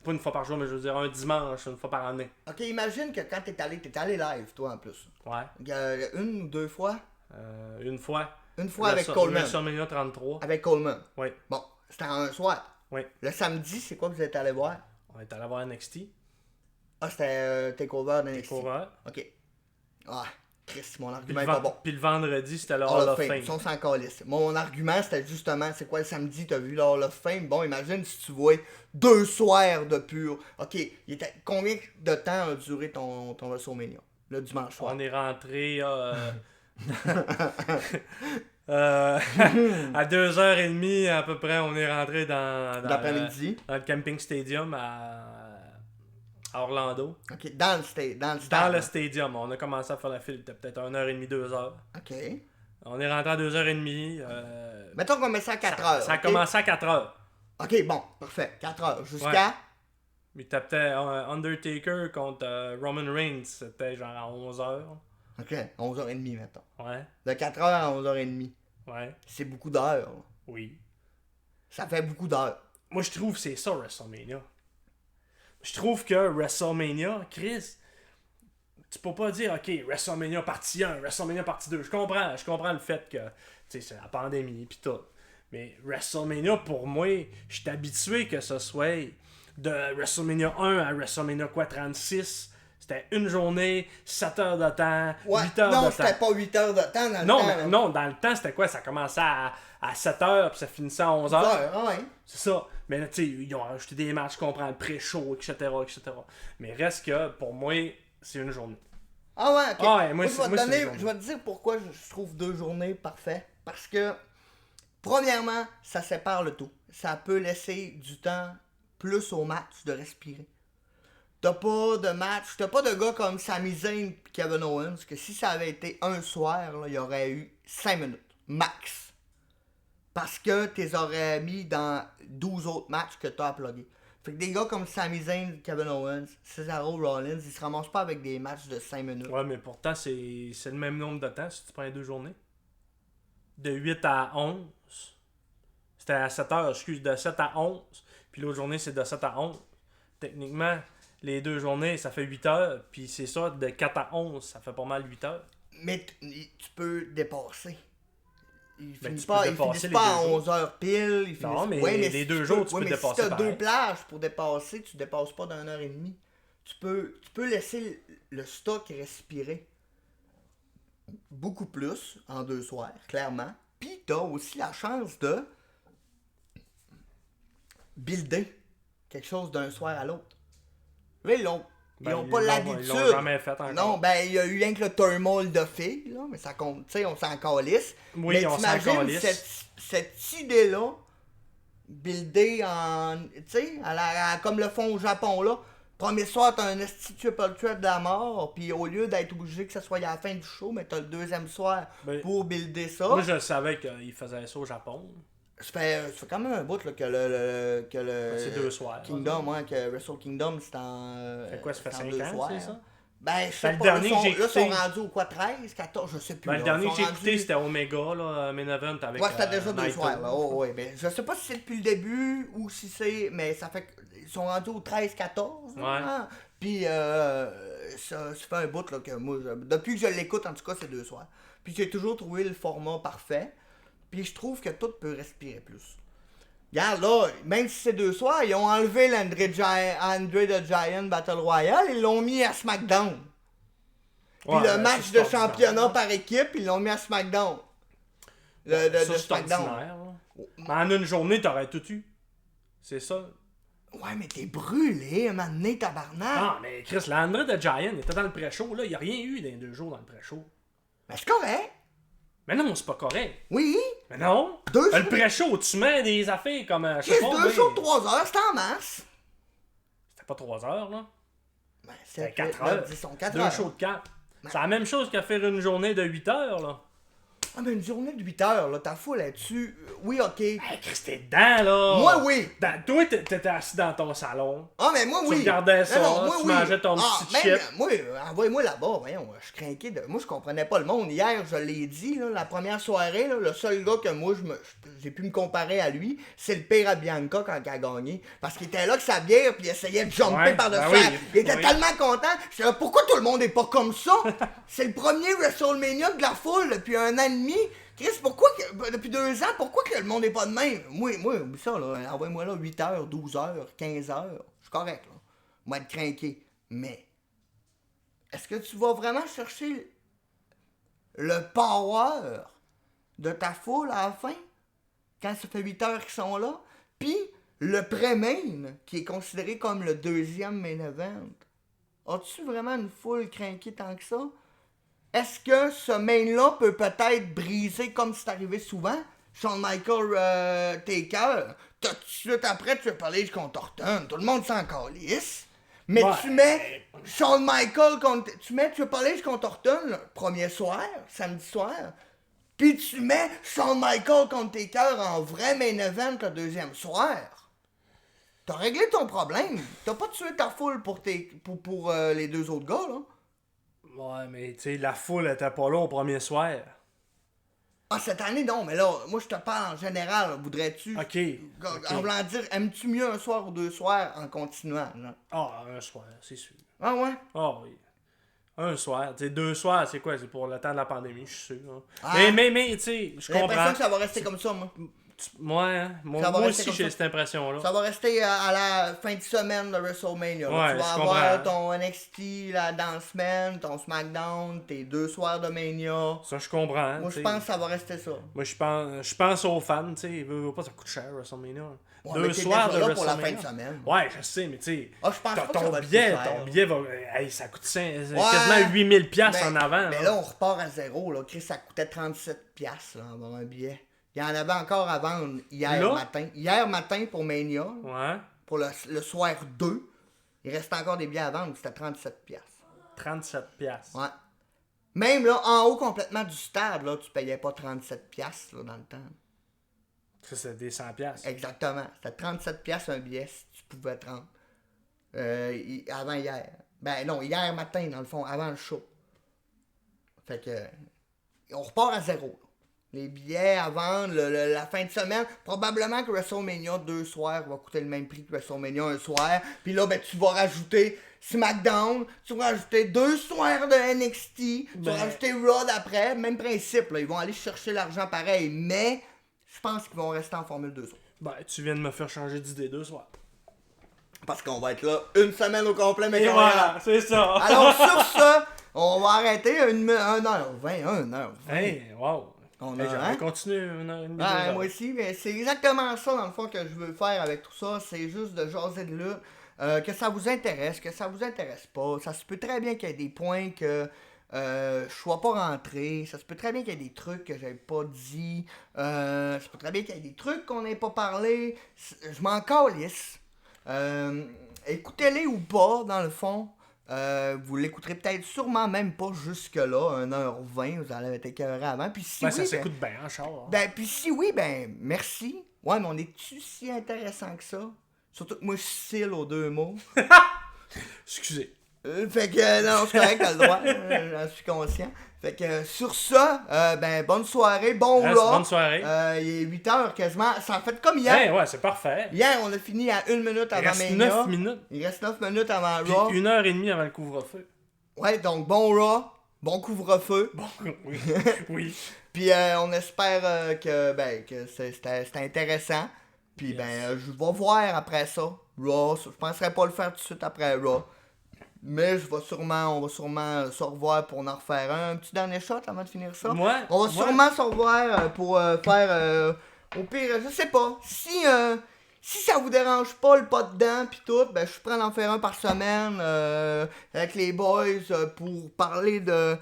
Pas une fois par jour, mais je veux dire un dimanche, une fois par année. Ok, imagine que quand t'es allé live, toi, en plus. Ouais. Une ou 2 fois? Une fois. Une fois avec Coleman. WrestleMania 33. Avec Coleman. Oui. Bon, c'était un soir. Oui. Le samedi, c'est quoi que vous êtes allé voir? On est allé voir NXT. Ah, c'était Takeover dans NXT. Takeover. Ok. Ah, Chris, mon Puis argument le, est pas bon. puis le vendredi, c'était le Hall Hall of of Fame. Fame. Ils sont calisse. Mon argument, c'était justement, c'est quoi le samedi, t'as vu le Hall of Fame? Bon, imagine si tu vois 2 soirs de pur. Ok, combien de temps a duré ton WrestleMania? Le dimanche soir. On est rentré À 2h30 à peu près, on est rentré L'après-midi. dans le camping stadium à Orlando. Ok, dans le stade. Dans le stadium. On a commencé à faire la file, c'était peut-être 1h30, 2h. Ok. On est rentré à 2h30. Mettons qu'on met ça à 4h. Ça a commencé à 4h. Ok, bon, parfait. 4h. Jusqu'à. Mais t'as Undertaker contre Roman Reigns, c'était genre à 11h. Ok, 11h30, mettons. Ouais, De 4h à 11h30. ouais, C'est beaucoup d'heures. Là. oui. Ça fait beaucoup d'heures. Moi, je trouve que c'est ça, WrestleMania. Je trouve que WrestleMania, Chris, tu peux pas dire, ok, WrestleMania partie 1, WrestleMania partie 2. Je comprends le fait que, tu sais, c'est la pandémie pis tout. Mais WrestleMania, pour moi, je suis habitué que ce soit de WrestleMania 1 à WrestleMania 36. C'était une journée, 7 heures de temps, Ouais, 8 heures de temps. non, c'était pas 8 heures de temps dans le Non, temps. mais là. non, dans le temps, c'était quoi? Ça commençait à 7 heures, puis ça finissait à 11 heures. Ouais. C'est ça. Mais là, tu sais, ils ont rajouté des matchs, je comprends, le pré-show, etc., etc. Mais reste que, pour moi, c'est une journée. Ah ouais, ok. Ah ouais, moi, c'est je vais une journée. je vais te dire pourquoi je trouve 2 journées parfait. Parce que, premièrement, ça sépare le tout. Ça peut laisser du temps plus au match de respirer. T'as pas de match, t'as pas de gars comme Sami Zayn et Kevin Owens, que si ça avait été un soir, là, il y aurait eu 5 minutes, max. Parce que t'es aurais mis dans 12 autres matchs que t'as à plugger. Fait que des gars comme Sami Zayn, Kevin Owens, Cesaro Rollins, ils se ramassent pas avec des matchs de 5 minutes. Ouais, mais pourtant, c'est le même nombre de temps si tu prends les 2 journées. De 8 à 11. C'était à 7 heures, excuse, de 7 à 11. Puis l'autre journée, c'est de 7 à 11. Techniquement, les 2 journées, ça fait 8 heures. Puis c'est ça, de 4 à 11, ça fait pas mal 8 heures. Mais tu peux dépasser. Ils Ben, finissent tu peux pas, dépasser pas à les 2 11 heures pile. Ils Non, finissent... mais les si 2 jours, tu peux mais dépasser si t'as pareil. 2 plages pour dépasser, tu dépasses pas d'une heure et demie. Tu peux laisser le stock respirer beaucoup plus en 2 soirs, clairement. Puis t'as aussi la chance de builder quelque chose d'un soir à l'autre. Là, ils ont pas l'habitude. Ils l'ont jamais fait encore. Non, ben, il y a eu rien que le turmoil de filles, là, mais ça compte, tu sais, on s'en calisse. Oui, mais on s'en t'imagines calisse. cette idée-là, buildée en, tu sais, comme le font au Japon, là. Premier soir, t'as un esti triple threat de la mort, puis au lieu d'être obligé que ça soit à la fin du show, mais t'as le deuxième soir Ben, pour builder ça. Moi, je savais qu'ils faisaient ça au Japon. Ça fait quand même un bout là, que le C'est 2 soirs. Kingdom, ouais, que Wrestle Kingdom, c'est en. Fait quoi, ça fait c'est en 5 2 ans, soirs. c'est ça? Ben, je sais le pas, dernier que j'ai là, ils sont écouté- rendus au quoi, 13, 14, je sais plus. Ben, là. le dernier Ils que sont j'ai écouté, rendus- c'était Omega, là, Main Event avec. Ouais, c'était déjà 2 Naito. soirs, là. Oh, ouais, ben, je sais pas si c'est depuis le début ou si c'est. Mais ça fait ils sont rendus au 13, 14. là, Ouais. hein. Puis, ça fait un bout, là, que moi, depuis que je l'écoute, en tout cas, c'est 2 soirs. Puis, j'ai toujours trouvé le format parfait. Puis, je trouve que tout peut respirer plus. Regarde, là, même si c'est 2 soirs, ils ont enlevé l'Andre the Giant Battle Royale, ils l'ont mis à SmackDown. Puis Ouais, le match c'est de ordinaire. championnat par équipe, ils l'ont mis à SmackDown. Ça, de c'est SmackDown. ordinaire, là. Mais en une journée, t'aurais tout eu. C'est ça. Ouais, mais t'es brûlé, un moment donné, tabarnak. Ah, mais Chris, l'André de Giant était dans le pré-show, là. Il n'y a rien eu dans les 2 jours dans le pré-show. Ben, c'est correct. Mais non, c'est pas correct. Oui. Mais non. 2 Le shows. pré-show, tu mets des affaires comme. Je sais Chris, pas, 2 mais- shows de 3 heures, c'est en masse. C'était pas 3 heures, là. Ben, C'était c'est 4 là, heures. ils sont 4 2 heures. shows de 4. C'est la même chose qu'à faire une journée de 8 heures, là. Ah, mais une journée de 8 heures, là, ta foule là-dessus. Oui, ok. Hey, Chris, t'es dedans, là. Moi, oui. Toi, t'étais assis dans ton salon. Ah, mais moi, Tu oui. regardais ça, moi, tu mangeais ton petit chip. Moi, envoyez-moi là-bas, voyons, je craquais de... Moi, je comprenais pas le monde. Hier, je l'ai dit, là, la première soirée, là, le seul gars que moi, j'ai pu me comparer à lui, c'est le pire à Bianca quand il a gagné. Parce qu'il était là avec sa bière, puis il essayait de jumper Ouais, par-dessus. ben oui, Il était oui. tellement content. J'étais là, pourquoi tout le monde est pas comme ça? C'est le premier WrestleMania de la foule depuis 1 an et demi. Chris, depuis 2 ans, pourquoi que le monde est pas de même? Moi, oublie ça, là. Envoyez-moi là 8 heures, 12 heures, 15 heures. Je suis correct, là. Moi, être craqué. Mais, est-ce que tu vas vraiment chercher le power de ta foule à la fin? Quand ça fait 8 heures qu'ils sont là? Puis, le pré-main, qui est considéré comme le deuxième main event. As-tu vraiment une foule craquée tant que ça? est-ce que ce main-là peut peut-être briser comme c'est arrivé souvent? Shawn Michael Taker, tout de suite après Triple H contre Orton, tout le monde s'en calisse. Mais Ouais. tu mets Shawn Michael contre... Tu mets Triple H contre Orton le premier soir, samedi soir, puis tu mets Shawn Michael contre Taker en vrai main event le deuxième soir. T'as réglé ton problème. T'as pas tué ta foule pour les deux autres gars, là. Ouais, mais tu sais, la foule était pas là au premier soir. Ah, cette année, non, mais là, moi, je te parle en général. Là. Voudrais-tu... Ok. En voulant dire, aimes-tu mieux un soir ou deux soirs en continuant, là? Ah, un soir, c'est sûr. Ah ouais? Ah oui. Un soir. Tu sais, 2 soirs, c'est quoi? C'est pour le temps de la pandémie, je suis sûr. Hein. Ah. Mais tu sais, je J'ai l'impression comprends. que ça va rester comme ça, moi. Ouais, moi, Ça va moi rester aussi, comme j'ai ça. cette impression-là. Ça va rester à la fin de semaine de WrestleMania. là. Ouais, Tu vas je avoir comprends. ton NXT là, dans la semaine, ton SmackDown, tes 2 soirs de Mania. Ça, je comprends. Moi, tu je sais. pense que ça va rester ça. Moi, je pense aux fans, tu sais. Veut pas, ça coûte cher, WrestleMania. Ouais, mais 2 t'es soirs de déjà là pour la fin WrestleMania. de semaine. Ouais, je sais, mais tu sais. Ah, je pense pas que ça va être plus cher. Ton billet va. Hey, ça coûte quasiment 8000$ Ben, en avant. Mais là, on repart à zéro. Là. Chris, ça coûtait 37$ là, avoir un billet. Il y en avait encore à vendre hier Là? matin. Hier matin pour Mania, Ouais. pour le soir 2, il restait encore des billets à vendre. C'était 37$. 37$. Ouais. Même là, en haut complètement du stade, là, tu payais pas 37$ là, dans le temps. Ça, c'est des 100$. Exactement. C'était 37$ un billet si tu pouvais te rendre. Avant hier. Ben non, hier matin, dans le fond, avant le show. Fait que. On repart à zéro. Là. Les billets à vendre, la fin de semaine. Probablement que WrestleMania 2 soirs va coûter le même prix que WrestleMania un soir. Puis là, ben, tu vas rajouter SmackDown. Tu vas rajouter 2 soirs de NXT. Tu vas rajouter Raw après. Même principe. Là. Ils vont aller chercher l'argent pareil. Mais je pense qu'ils vont rester en Formule 2 soirs. Ben, tu viens de me faire changer d'idée 2 soirs. Parce qu'on va être là une semaine au complet, mais Et voilà, c'est ça. Alors sur ça, on va arrêter 1h20, 1h20. Hey, wow. On Hey, a, j'aimerais hein? continuer une heure et demie, Ouais, 2 heures. moi aussi, mais c'est exactement ça dans le fond que je veux faire avec tout ça. C'est juste de jaser de lutte. Que ça vous intéresse, que ça vous intéresse pas. Ça se peut très bien qu'il y ait des points que je sois pas rentré. Ça se peut très bien qu'il y ait des trucs que j'avais pas dit. Ça se peut très bien qu'il y ait des trucs qu'on n'ait pas parlé. Je m'en calisse. Écoutez-les ou pas, dans le fond. Vous l'écouterez peut-être sûrement même pas jusque-là, 1h20, vous en avez été écœuré avant. Puis si Ben, oui, ça s'écoute bien en char. Hein. ben, puis si oui, ben, merci. Ouais, mais on est-tu si intéressant que ça? Surtout que moi, je cille aux 2 mots. Excusez. Fait que, non, c'est correct, t'as le droit. J'en suis conscient. Fait que, sur ça, ben, bonne soirée, bon Reste Raw. bonne soirée. Il est 8h quasiment. Ça a fait comme hier. Hey, ouais, c'est parfait. Hier, on a fini à 1 minute Il avant reste Mania. 9 minutes. Il reste 9 minutes avant Puis Raw. 1h30 avant le couvre-feu. Ouais, donc bon Raw, bon couvre-feu. Bon, oui. Oui. Puis on espère que c'était intéressant. Puis ben je vais voir après ça. Raw, je penserais pas le faire tout de suite après Raw. Mais on va sûrement se revoir pour en refaire un petit dernier shot avant de finir ça. Ouais, On va sûrement se revoir pour faire au pire, je sais pas. Si ça vous dérange pas le pas dedans pis tout, ben je suis prêt à en faire un par semaine avec les boys pour parler de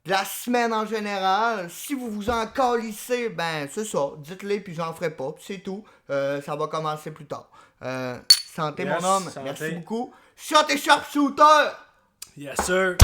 la semaine en général. Si vous vous en calissez, ben c'est ça, dites-le puis j'en ferai pas, pis c'est tout. Ça va commencer plus tard. Santé Yes, mon homme, santé. merci beaucoup. Shot et sharpshooter! Yes, sir.